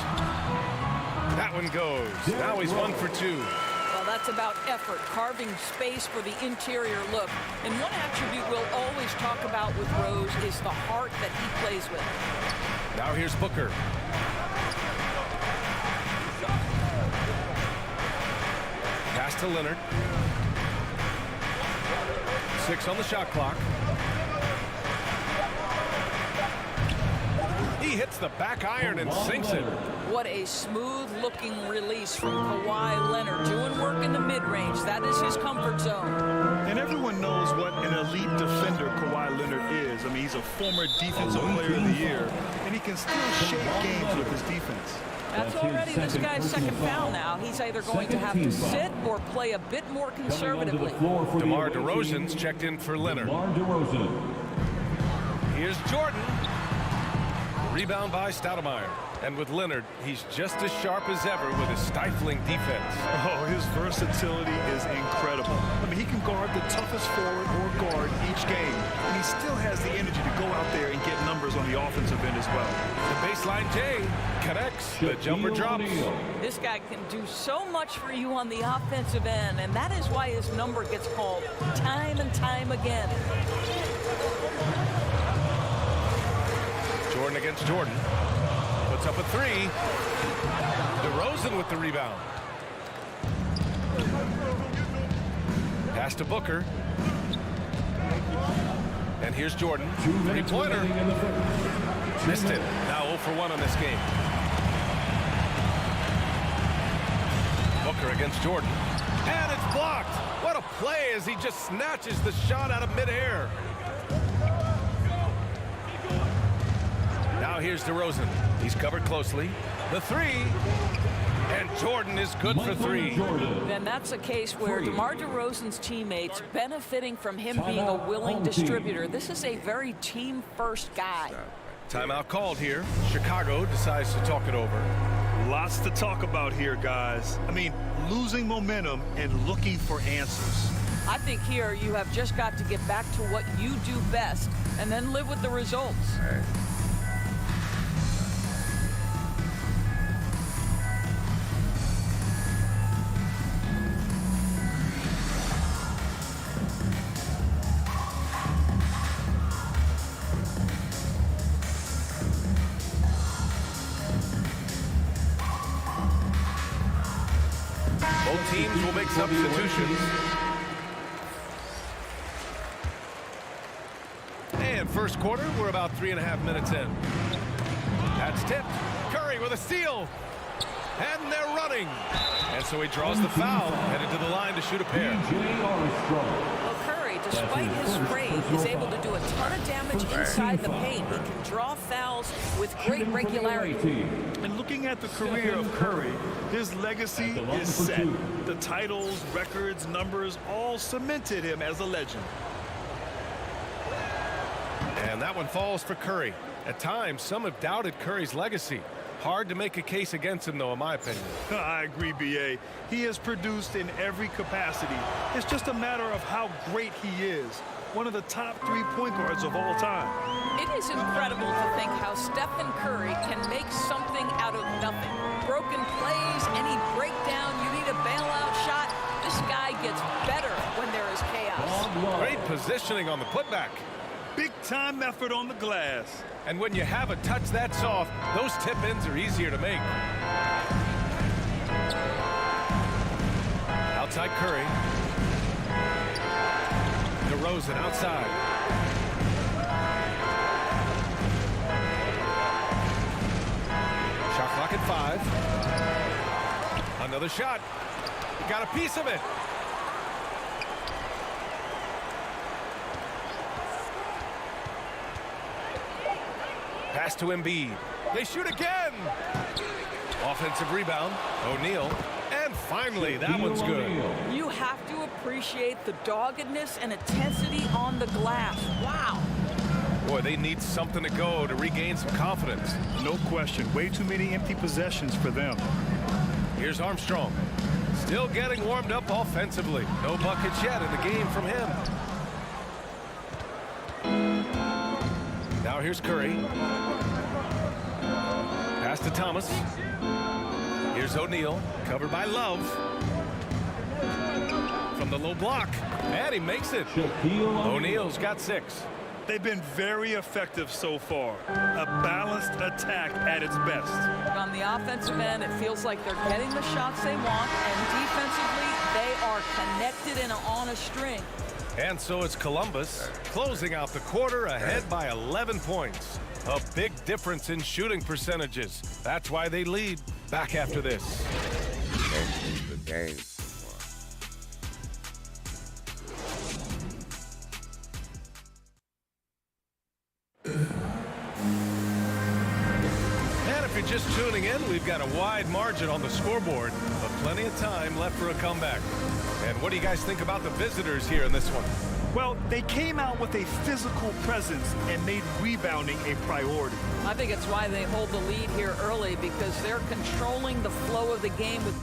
Speaker 1: That one goes. Now he's 1 for 2.
Speaker 13: Well, that's It's about effort, carving space for the interior look. And one attribute we'll always talk about with Rose is the heart that he plays with.
Speaker 1: Now here's Booker. Pass to Leonard. 6 on the shot clock. He hits the back iron and sinks it.
Speaker 13: What a smooth-looking release from Kawhi Leonard. Doing work in the mid-range. That is his comfort zone.
Speaker 3: And everyone knows what an elite defender Kawhi Leonard is. I mean, he's a former Defensive Player of the Year, and he can still shape games with his defense.
Speaker 13: That's already this guy's second foul now. He's either going to have to sit or play a bit more conservatively.
Speaker 1: DeMar DeRozan's checked in for Leonard. Here's Jordan. Rebound by Stoudemire. And with Leonard, he's just as sharp as ever with his stifling defense.
Speaker 3: Oh, his versatility is incredible. I mean, he can guard the toughest forward or guard each game, and he still has the energy to go out there and get numbers on the offensive end as well.
Speaker 1: The baseline J connects. The jumper drops.
Speaker 13: This guy can do so much for you on the offensive end, and that is why his number gets called time and time again.
Speaker 1: Jordan against Jordan. Puts up a 3. DeRozan with the rebound. Pass to Booker. And here's Jordan. 3-pointer. Missed it. Now 0 for 1 on this game. Booker against Jordan. And it's blocked. What a play as he just snatches the shot out of midair. Now here's DeRozan. He's covered closely. The 3. And Jordan is good for 3.
Speaker 13: Then that's a case where DeMar DeRozan's teammates benefiting from him being a willing distributor. This is a very team-first guy.
Speaker 1: Timeout called here. Chicago decides to talk it over.
Speaker 3: Lots to talk about here, guys. I mean, losing momentum and looking for answers.
Speaker 13: I think here you have just got to get back to what you do best and then live with the results.
Speaker 1: Both teams will make substitutions. And first quarter, we're about 3.5 minutes in. That's tipped. Curry with a steal. And they're running. And so he draws the foul, headed to the line to shoot a pair.
Speaker 13: Well, Curry, despite his frame, is able to do a ton of damage inside the paint. He can draw fouls with great regularity.
Speaker 3: And looking at the career of Curry, his legacy is set. The titles, records, numbers all cemented him as a legend.
Speaker 1: And that one falls for Curry. At times, some have doubted Curry's legacy. Hard to make a case against him, though, in my opinion.
Speaker 3: I agree, B.A. He has produced in every capacity. It's just a matter of how great he is. One of the top 3 point guards of all time.
Speaker 13: It is incredible to think how Stephen Curry can make something out of nothing. Broken plays, any breakdown, you need a bailout shot. This guy gets better when there is chaos.
Speaker 1: Great positioning on the putback.
Speaker 3: Big-time effort on the glass.
Speaker 1: And when you have a touch that soft, those tip-ins are easier to make. Outside Curry. DeRozan outside. Shot clock at 5. Another shot. He got a piece of it. Pass to Embiid. They shoot again. Offensive rebound. O'Neal. And finally, that one's good.
Speaker 13: You have to appreciate the doggedness and intensity on the glass. Wow.
Speaker 1: Boy, they need something to go to regain some confidence.
Speaker 3: No question. Way too many empty possessions for them.
Speaker 1: Here's Armstrong. Still getting warmed up offensively. No buckets yet in the game from him. Now here's Curry. Pass to Thomas. Here's O'Neal, covered by Love. from the low block. And he makes it. O'Neal's got 6.
Speaker 3: They've been very effective so far. A balanced attack at its best.
Speaker 13: On the offensive end, it feels like they're getting the shots they want, and defensively, they are connected and on a string.
Speaker 1: And so it's Columbus closing out the quarter ahead by 11 points. A big difference in shooting percentages. That's why they lead. Back after this.
Speaker 11: Good game.
Speaker 1: And if you're just tuning in, we've got a wide margin on the scoreboard, but plenty of time left for a comeback. And what do you guys think about the visitors here in this one?
Speaker 3: Well, they came out with a physical presence and made rebounding a priority.
Speaker 13: I think it's why they hold the lead here early, because they're controlling the flow of the game with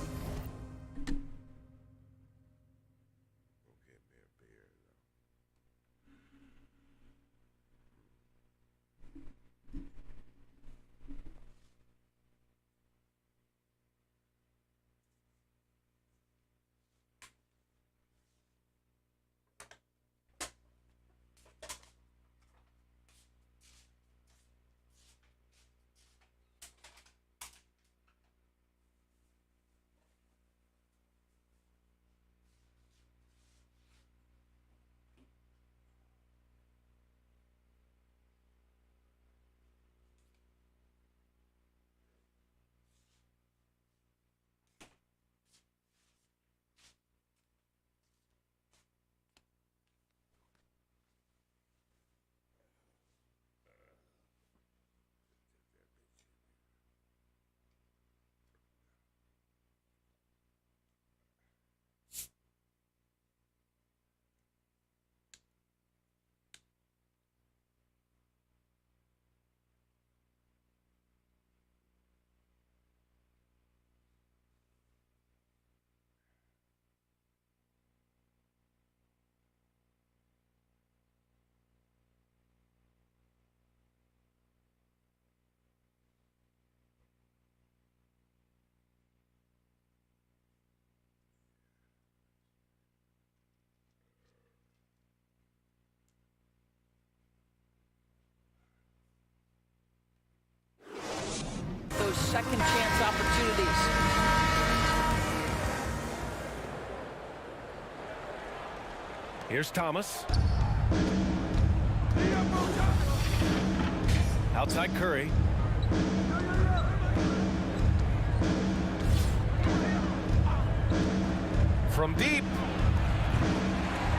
Speaker 13: those second chance opportunities.
Speaker 1: Here's Thomas. Outside Curry. From deep.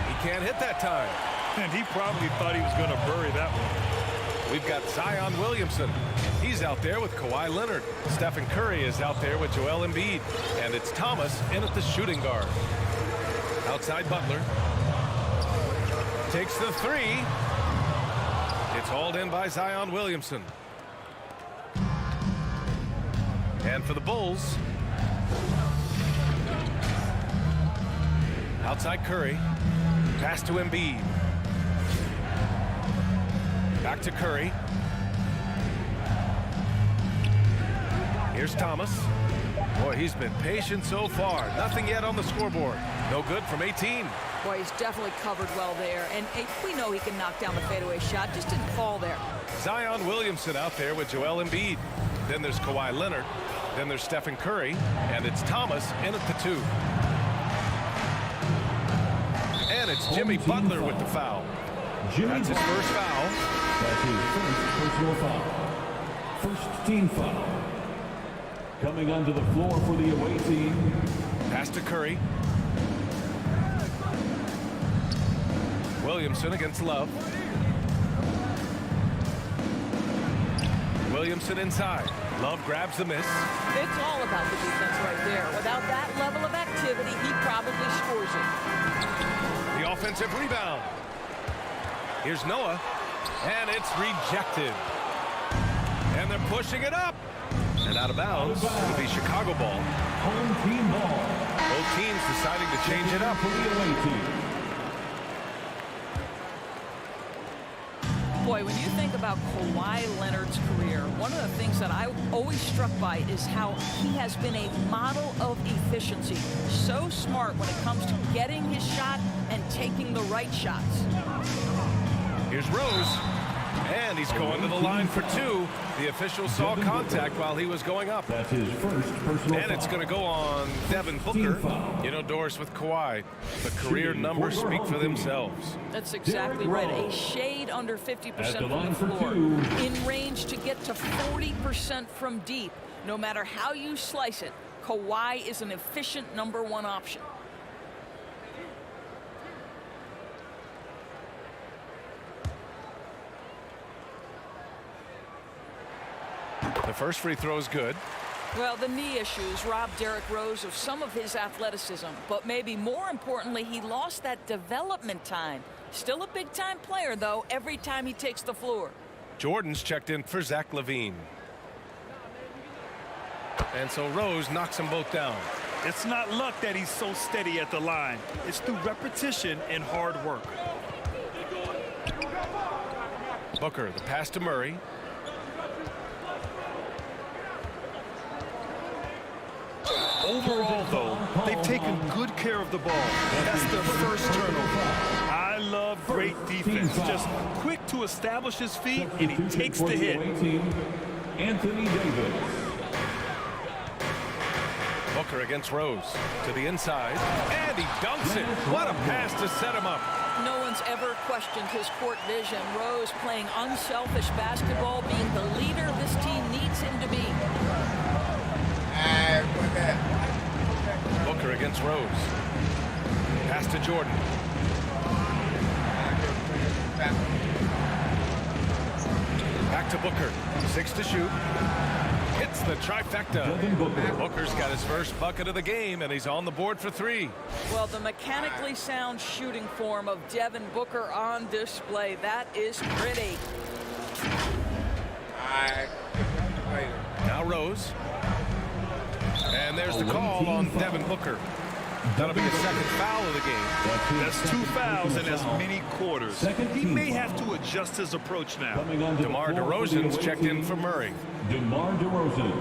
Speaker 1: He can't hit that time.
Speaker 3: And he probably thought he was going to bury that one.
Speaker 1: We've got Zion Williamson. He's out there with Kawhi Leonard. Stephen Curry is out there with Joel Embiid. And it's Thomas in at the shooting guard. Outside Butler. Takes the 3. It's hauled in by Zion Williamson. And for the Bulls. Outside Curry. Pass to Embiid. Back to Curry. Here's Thomas. Boy, he's been patient so far. Nothing yet on the scoreboard. No good from 18.
Speaker 13: Boy, he's definitely covered well there. And we know he can knock down the fadeaway shot. Just didn't fall there. Zion
Speaker 1: Williamson out there with Joel Embiid. Then there's Kawhi Leonard. Then there's Stephen Curry. And it's Thomas in at the 2. And it's Jimmy Butler with the foul. That's his first foul.
Speaker 4: That's his first personal foul. First team foul. Coming onto the floor for the away team.
Speaker 1: Pass to Curry. Williamson against Love. Williamson inside. Love grabs the miss.
Speaker 13: It's all about the defense right there. Without that level of activity, he probably scores it.
Speaker 1: The offensive rebound. Here's Noah. And it's rejected. And they're pushing it up. And out of bounds. It'll be Chicago ball.
Speaker 4: Home team ball.
Speaker 1: Both teams deciding to change it up.
Speaker 4: For the away team.
Speaker 13: Boy, when you think about Kawhi Leonard's career, one of the things that I'm always struck by is how he has been a model of efficiency. So smart when it comes to getting his shot and taking the right shots.
Speaker 1: Here's Rose. And he's going to the line for two. The official saw contact while he was going up.
Speaker 4: That's his first personal
Speaker 1: And it's going to go on Devin Booker. You know, Doris, with Kawhi, the career numbers speak for themselves.
Speaker 13: That's exactly right. A shade under 50% from the floor. In range to get to 40% from deep. No matter how you slice it, Kawhi is an efficient #1 option.
Speaker 1: The first free throw is good.
Speaker 13: Well, the knee issues robbed Derrick Rose of some of his athleticism, but maybe more importantly, he lost that development time. Still a big-time player, though, every time he takes the floor.
Speaker 1: Jordan's checked in for Zach LaVine. And so Rose knocks them both down.
Speaker 3: It's not luck that he's so steady at the line. It's through repetition and hard work.
Speaker 1: Booker, the pass to Murray.
Speaker 3: Overall, though, they've taken good care of the ball. That's the first turnover. I love great defense. Just quick to establish his feet, and he takes the hit.
Speaker 4: Anthony Davis.
Speaker 1: Booker against Rose. To the inside. And he dunks it. What a pass to set him up.
Speaker 13: No one's ever questioned his court vision. Rose playing unselfish basketball, being the leader this team needs him to be.
Speaker 1: Booker against Rose. Pass to Jordan. Back to Booker. 6 to shoot. Hits the trifecta. Booker's got his first bucket of the game, and he's on the board for 3.
Speaker 13: Well, the mechanically sound shooting form of Devin Booker on display. That is pretty.
Speaker 1: Now Rose. And there's the call on Devin Booker. That'll be his second foul of the game.
Speaker 3: That's 2 fouls in as many quarters. He may have to adjust his approach now.
Speaker 1: DeMar DeRozan's checked in for Murray.
Speaker 4: DeMar DeRozan.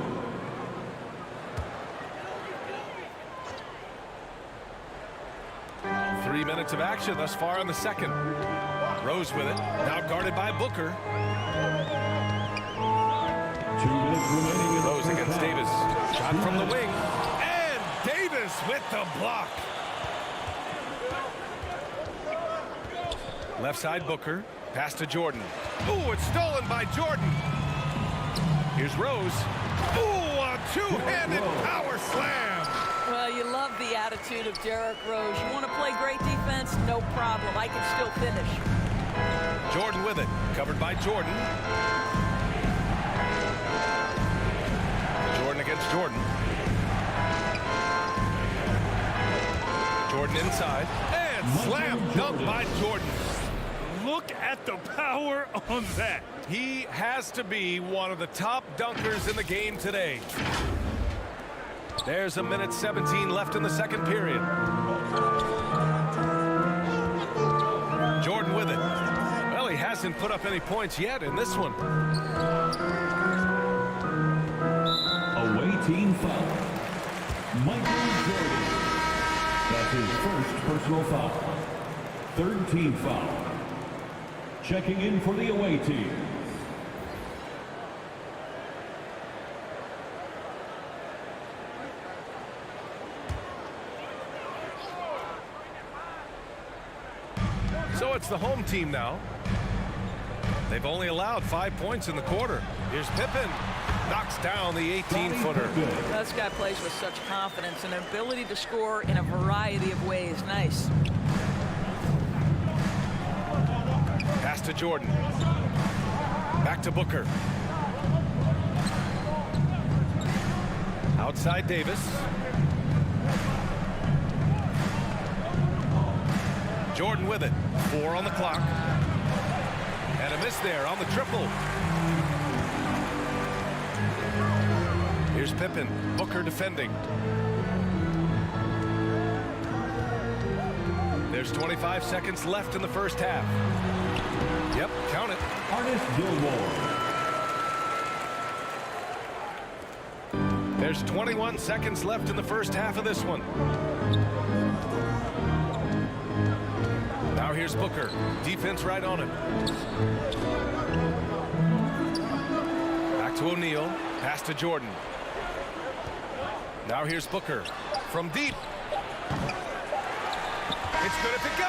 Speaker 1: Three minutes of action thus far in the second. Rose with it. Now guarded by Booker.
Speaker 4: 2 minutes remaining in the
Speaker 1: Rose against Davis. Shot from the wing. And Davis with the block. Left side Booker. Pass to Jordan. Ooh, it's stolen by Jordan. Here's Rose. Ooh, a two-handed power slam.
Speaker 13: Well, you love the attitude of Derrick Rose. You want to play great defense? No problem. I can still finish.
Speaker 1: Jordan with it. Covered by Jordan. Jordan against Jordan. Jordan inside. And slam dunk by Jordan.
Speaker 3: Look at the power on that.
Speaker 1: He has to be one of the top dunkers in the game today. There's a minute 17 left in the second period. Jordan with it. Well, he hasn't put up any points yet in this one.
Speaker 4: Away team foul. Michael Jordan. That's his first personal foul. Third team foul. Checking in for the away team.
Speaker 1: So it's the home team now. They've only allowed 5 points in the quarter. Here's Pippen. Knocks down the 18-footer.
Speaker 13: This guy plays with such confidence and ability to score in a variety of ways. Nice.
Speaker 1: Pass to Jordan. Back to Booker. Outside Davis. Jordan with it. 4 on the clock. And a miss there on the triple. Here's Pippen. Booker defending. There's 25 seconds left in the first half. Yep, count it.
Speaker 4: Ernest Gilmore.
Speaker 1: There's 21 seconds left in the first half of this one. Now here's Booker. Defense right on him. Back to O'Neal. Pass to Jordan. Now here's Booker. From deep. It's good if it goes.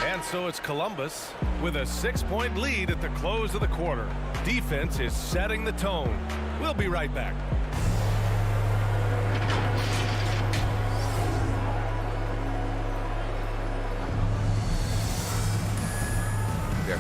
Speaker 1: And so it's Columbus with a 6-point lead at the close of the quarter. Defense is setting the tone. We'll be right back.
Speaker 11: Yeah.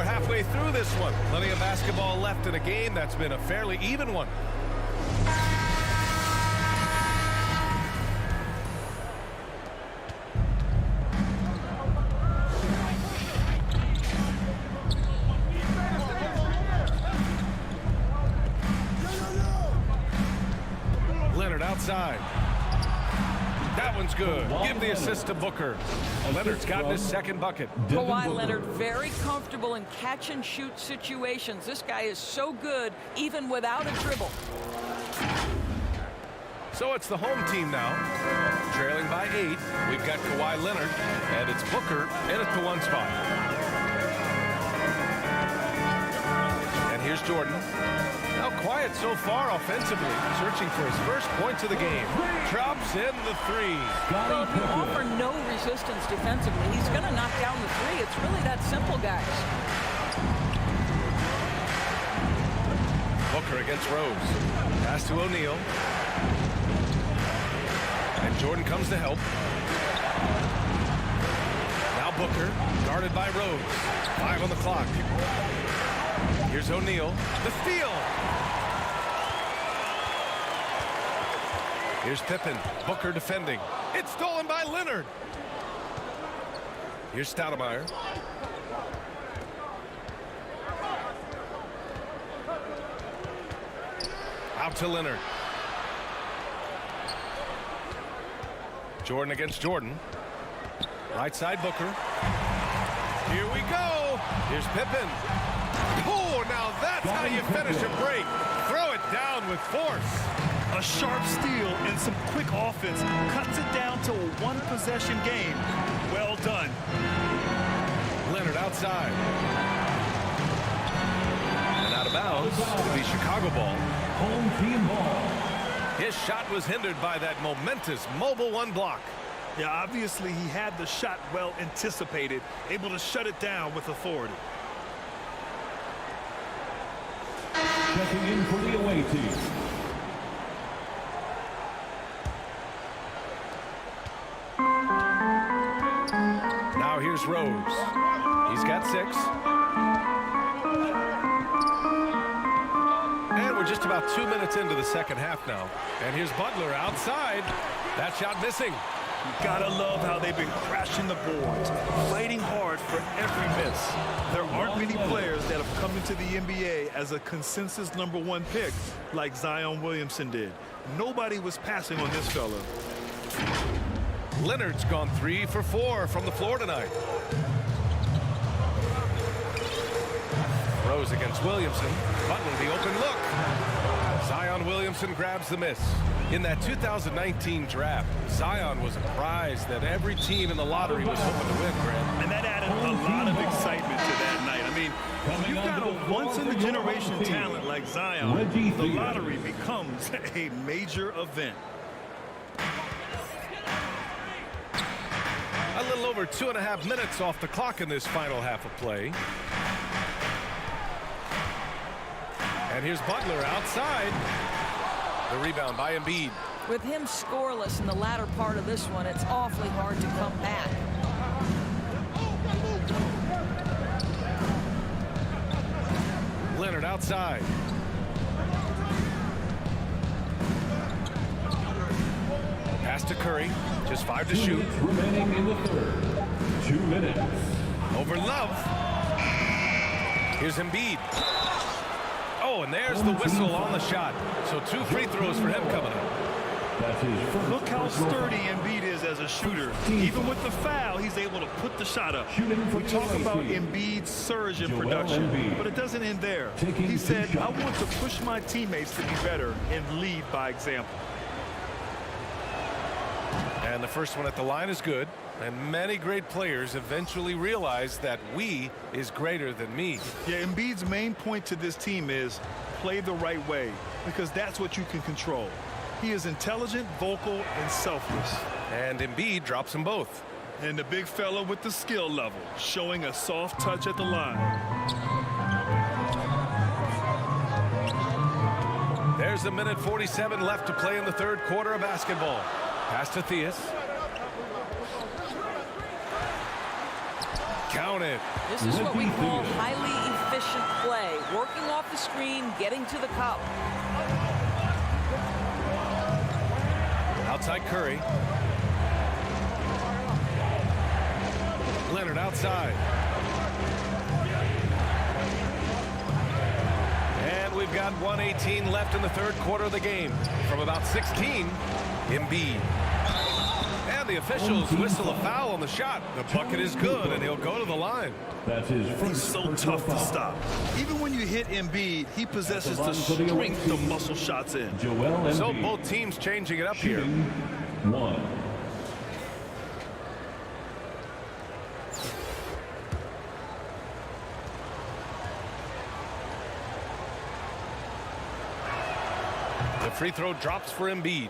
Speaker 1: Halfway through this one. Plenty of basketball left in a game that's been a fairly even one. Leonard outside. That one's good. Give the assist to Booker. Leonard's gotten his second bucket.
Speaker 13: Kawhi Leonard very comfortable in catch-and-shoot situations. This guy is so good even without a dribble.
Speaker 1: So it's the home team now. Trailing by 8. We've got Kawhi Leonard, and it's Booker in at the 1 spot. And here's Jordan. Now quiet so far offensively, searching for his first points of the game. Drops in the 3.
Speaker 13: Well, if you offer no resistance defensively, he's going to knock down the 3. It's really that simple, guys.
Speaker 1: Booker against Rose. Pass to O'Neal. And Jordan comes to help. Now Booker, guarded by Rose. 5 on the clock. Here's O'Neal. The steal. Here's Pippen. Booker defending. It's stolen by Leonard. Here's Stoudemire. Out to Leonard. Jordan against Jordan. Right side Booker. Here we go. Here's Pippen. Oh, now that's how you finish a break. Throw it down with force.
Speaker 3: A sharp steal and some quick offense cuts it down to a one-possession game. Well done.
Speaker 1: Leonard outside. And out of bounds. It'll be Chicago ball.
Speaker 4: Home team ball.
Speaker 1: His shot was hindered by that momentous mobile 1 block.
Speaker 3: Yeah, obviously he had the shot well anticipated, able to shut it down with authority.
Speaker 4: Checking in for the away team.
Speaker 1: Now here's Rose. He's got 6. And we're just about 2 minutes into the second half now. And here's Butler outside. That shot missing.
Speaker 3: You gotta love how they've been crashing the boards, fighting hard for every miss. There aren't many players that have come into the NBA as a consensus #1 pick like Zion Williamson did. Nobody was passing on this fella.
Speaker 1: Leonard's gone 3 for 4 from the floor tonight. Rose against Williamson. Butler the open look. Zion Williamson grabs the miss. In that 2019 draft, Zion was a prize that every team in the lottery was hoping to win, Grant.
Speaker 3: And that added a lot of excitement to that night. I mean, you've got a once-in-a-generation talent like Zion, the lottery becomes a major event.
Speaker 1: A little over 2.5 minutes off the clock in this final half of play. And here's Butler outside. The rebound by Embiid.
Speaker 13: With him scoreless in the latter part of this one, it's awfully hard to come back.
Speaker 1: Leonard outside. Pass to Curry. Just 5 to shoot.
Speaker 4: Remaining in the third. 2 minutes.
Speaker 1: Over Love. Here's Embiid. Oh, and there's the whistle on the shot. So 2 free throws for him coming up.
Speaker 4: That's his first.
Speaker 3: Look how sturdy Embiid is as a shooter. Even with the foul, he's able to put the shot up. We talk about Embiid's surge in production, but it doesn't end there. He said, I want to push my teammates to be better and lead by example.
Speaker 1: And the first one at the line is good. And many great players eventually realize that we is greater than me.
Speaker 3: Yeah, Embiid's main point to this team is play the right way, because that's what you can control. He is intelligent, vocal, and selfless.
Speaker 1: And Embiid drops them both.
Speaker 3: And the big fella with the skill level, showing a soft touch at the line.
Speaker 1: There's a minute 47 left to play in the third quarter of basketball. Pass to Theus. Count it.
Speaker 13: This is what we call highly efficient play. Working off the screen, getting to the cup.
Speaker 1: Outside Curry. Leonard outside. And we've got 1:18 left in the third quarter of the game. From about 16, Embiid. And the officials whistle a foul on the shot. The bucket is good, and he'll go to the line.
Speaker 4: That's his first.
Speaker 3: He's so tough to stop. Even when you hit Embiid, he possesses the strength to muscle shots in.
Speaker 1: So both teams changing it up here.
Speaker 4: 1.
Speaker 1: The free throw drops for Embiid.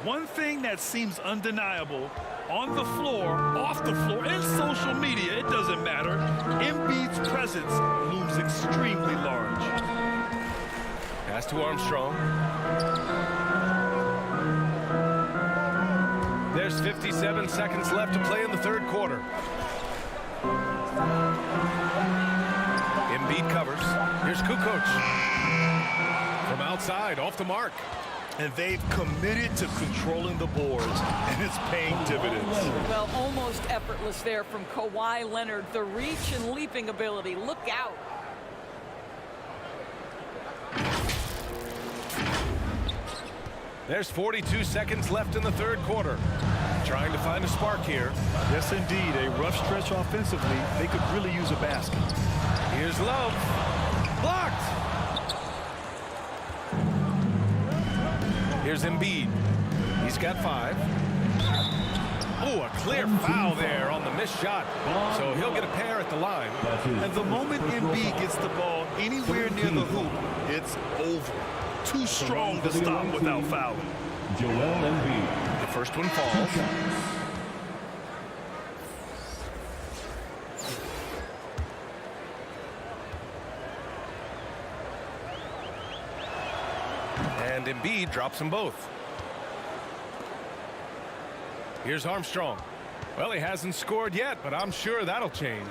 Speaker 3: One thing that seems undeniable, on the floor, off the floor, and social media, it doesn't matter. Embiid's presence looms extremely large.
Speaker 1: Pass to Armstrong. There's 57 seconds left to play in the third quarter. Embiid covers. Here's Kukoc. From outside, off the mark.
Speaker 3: And they've committed to controlling the boards, and it's paying dividends.
Speaker 13: Well, almost effortless there from Kawhi Leonard. The reach and leaping ability. Look out.
Speaker 1: There's 42 seconds left in the third quarter. Trying to find a spark here.
Speaker 3: Yes, indeed. A rough stretch offensively. They could really use a basket.
Speaker 1: Here's Love. Blocked. Here's Embiid. He's got 5. Oh, a clear foul there on the missed shot. So he'll get a pair at the line.
Speaker 3: And the moment Embiid gets the ball anywhere near the hoop, it's over. Too strong to stop without fouling.
Speaker 4: Joel Embiid.
Speaker 1: The first one falls. And Embiid drops them both. Here's Armstrong. Well, he hasn't scored yet, but I'm sure that'll change.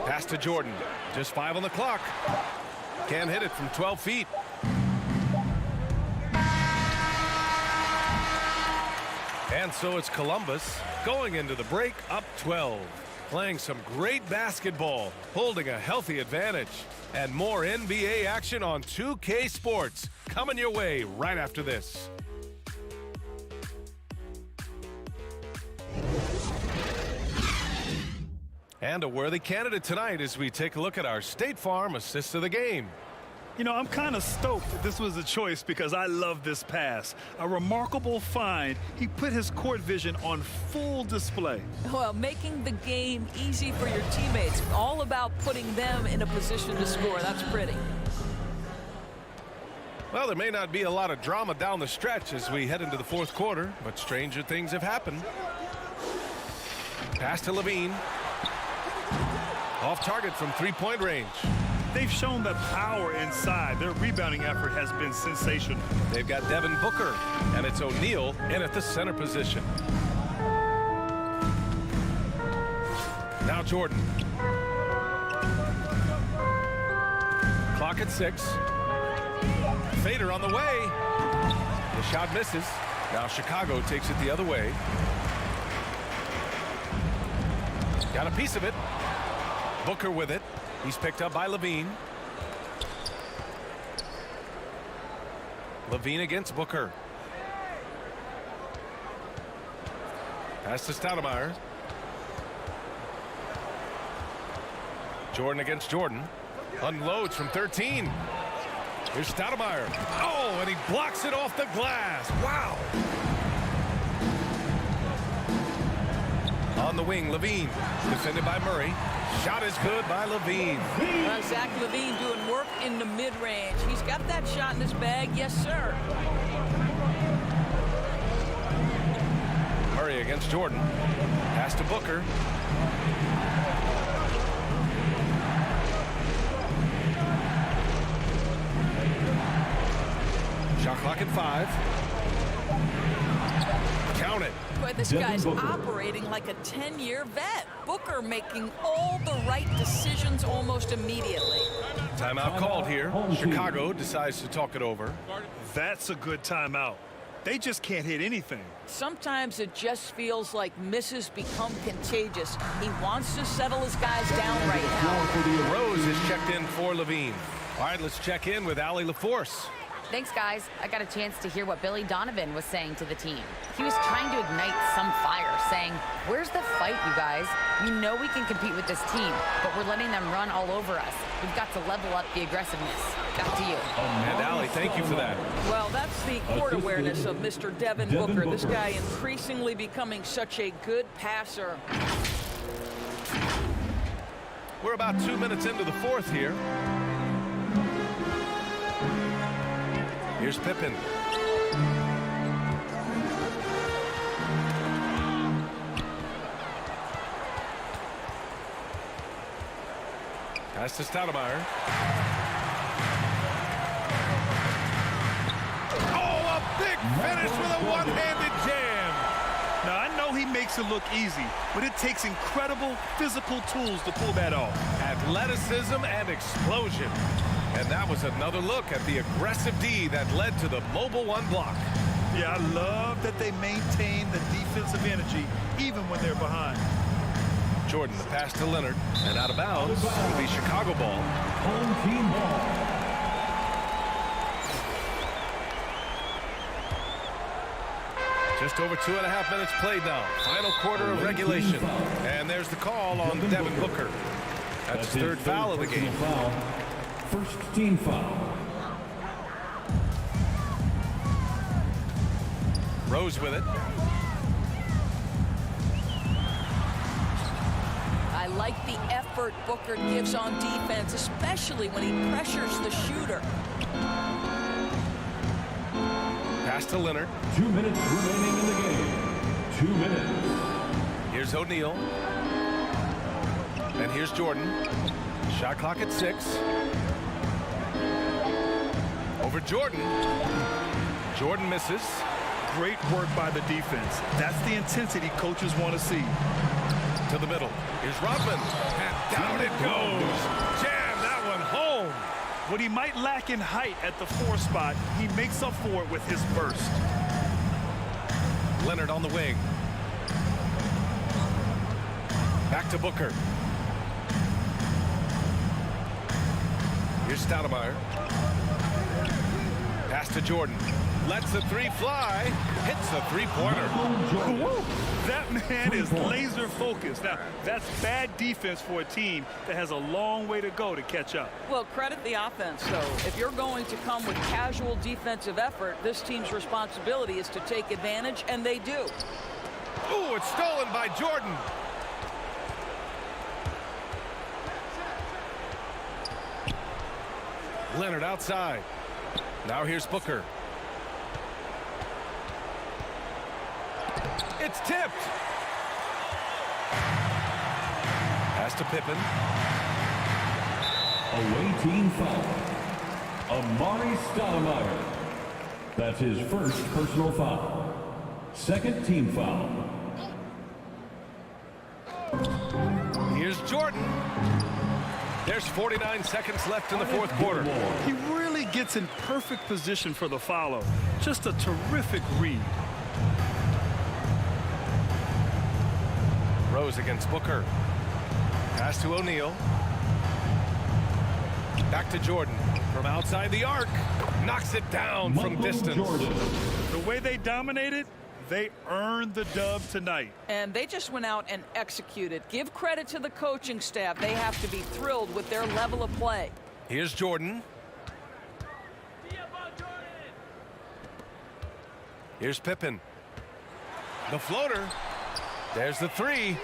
Speaker 1: Pass to Jordan. Just 5 on the clock. Can't hit it from 12 feet. And so it's Columbus going into the break up 12. Playing some great basketball, holding a healthy advantage. And more NBA action on 2K Sports coming your way right after this. And a worthy candidate tonight as we take a look at our State Farm assist of the game.
Speaker 3: You know, I'm kind of stoked that this was a choice because I love this pass. A remarkable find. He put his court vision on full display.
Speaker 13: Well, making the game easy for your teammates. All about putting them in a position to score. That's pretty.
Speaker 1: Well, there may not be a lot of drama down the stretch as we head into the fourth quarter, but stranger things have happened. Pass to Levine. Off target from three-point range.
Speaker 3: They've shown the power inside. Their rebounding effort has been sensational.
Speaker 1: They've got Devin Booker, and it's O'Neal in at the center position. Now Jordan. Clock at 6. Fader on the way. The shot misses. Now Chicago takes it the other way. Got a piece of it. Booker with it. He's picked up by Levine. Levine against Booker. Pass to Stoudemire. Jordan against Jordan. Unloads from 13. Here's Stoudemire. Oh, and he blocks it off the glass. Wow. On the wing, Levine. Defended by Murray. Shot is good by Levine.
Speaker 13: Well, Zach Levine doing work in the mid-range. He's got that shot in his bag. Yes, sir.
Speaker 1: Murray against Jordan. Pass to Booker. Shot clock at 5. Count it.
Speaker 13: Boy, this guy's operating like a 10-year vet. Booker making all the right decisions almost immediately.
Speaker 1: Timeout called here. Chicago decides to talk it over.
Speaker 3: That's a good timeout. They just can't hit anything.
Speaker 13: Sometimes it just feels like misses become contagious. He wants to settle his guys down right now.
Speaker 1: Rose is checked in for Levine. All right, let's check in with Allie LaForce.
Speaker 5: Thanks, guys. I got a chance to hear what Billy Donovan was saying to the team. He was trying to ignite some fire, saying, "Where's the fight, you guys? We know we can compete with this team, but we're letting them run all over us. We've got to level up the aggressiveness." Back to you.
Speaker 1: And Allie, thank you for that.
Speaker 13: Well, that's the court awareness of Mr. Devin Booker. This guy increasingly becoming such a good passer.
Speaker 1: We're about 2 minutes into the fourth here. Here's Pippen. Pass to Stoudemire. Oh, a big finish with a one-handed jam.
Speaker 3: Now, I know he makes it look easy, but it takes incredible physical tools to pull that off.
Speaker 1: Athleticism and explosion. And that was another look at the aggressive D that led to the mobile one block.
Speaker 3: Yeah, I love that they maintain the defensive energy even when they're behind.
Speaker 1: Jordan, the pass to Leonard, and out of bounds. It'll be Chicago ball.
Speaker 4: Home team ball.
Speaker 1: Just over 2.5 minutes played now. Final quarter of regulation. And there's the call on Devin Booker. That's his third foul of the game.
Speaker 4: First team foul.
Speaker 1: Rose with it.
Speaker 13: I like the effort Booker gives on defense, especially when he pressures the shooter.
Speaker 1: Pass to Leonard.
Speaker 4: 2 minutes remaining in the game. 2 minutes.
Speaker 1: Here's O'Neal. And here's Jordan. Shot clock at 6. Over Jordan. Jordan misses.
Speaker 3: Great work by the defense. That's the intensity coaches want to see.
Speaker 1: To the middle. Here's Rodman. And down it goes. Jam that one home.
Speaker 3: What he might lack in height at the 4 spot, he makes up for it with his burst.
Speaker 1: Leonard on the wing. Back to Booker. Here's Stoudemire. Pass to Jordan. Lets the three fly. Hits the three-pointer.
Speaker 3: That man is laser focused. Now, that's bad defense for a team that has a long way to go to catch up.
Speaker 13: Well, credit the offense, though. If you're going to come with casual defensive effort, this team's responsibility is to take advantage, and they do.
Speaker 1: Ooh, it's stolen by Jordan. Leonard outside. Now here's Booker. It's tipped. Pass to Pippen.
Speaker 4: Away team foul. Amari Stoudemire. That's his first personal foul. Second team foul.
Speaker 1: Here's Jordan. There's 49 seconds left in the fourth quarter.
Speaker 3: He really gets in perfect position for the follow. Just a terrific read.
Speaker 1: Rose against Booker. Pass to O'Neal. Back to Jordan. From outside the arc. Knocks it down from distance.
Speaker 3: The way they dominated, they earned the dub tonight.
Speaker 13: And they just went out and executed. Give credit to the coaching staff. They have to be thrilled with their level of play.
Speaker 1: Here's Jordan. Here's Pippen. The floater. There's the three.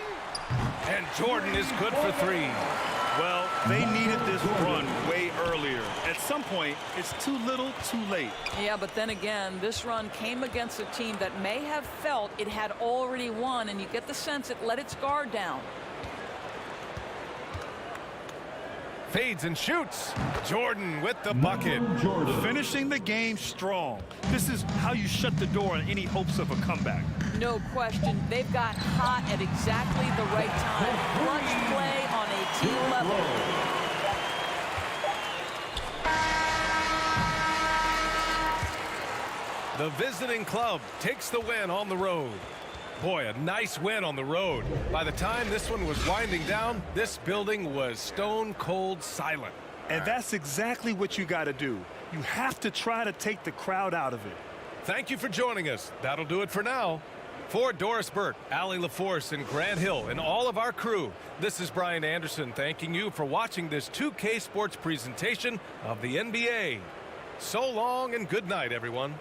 Speaker 1: And Jordan is good for three.
Speaker 3: Well, they needed this run way earlier. At some point, it's too little, too late.
Speaker 13: Yeah, but then again, this run came against a team that may have felt it had already won, and you get the sense it let its guard down.
Speaker 1: Fades and shoots. Jordan with the bucket.
Speaker 3: Finishing the game strong. This is how you shut the door on any hopes of a comeback.
Speaker 13: No question. They've got hot at exactly the right time. Clutch play on a team level.
Speaker 1: The visiting club takes the win on the road. Boy, a nice win on the road. By the time this one was winding down, this building was stone cold silent.
Speaker 3: And that's exactly what you got to do. You have to try to take the crowd out of it.
Speaker 1: Thank you for joining us. That'll do it for now. For Doris Burke, Allie LaForce, and Grant Hill, and all of our crew, this is Brian Anderson thanking you for watching this 2K Sports presentation of the NBA. So long and good night, everyone.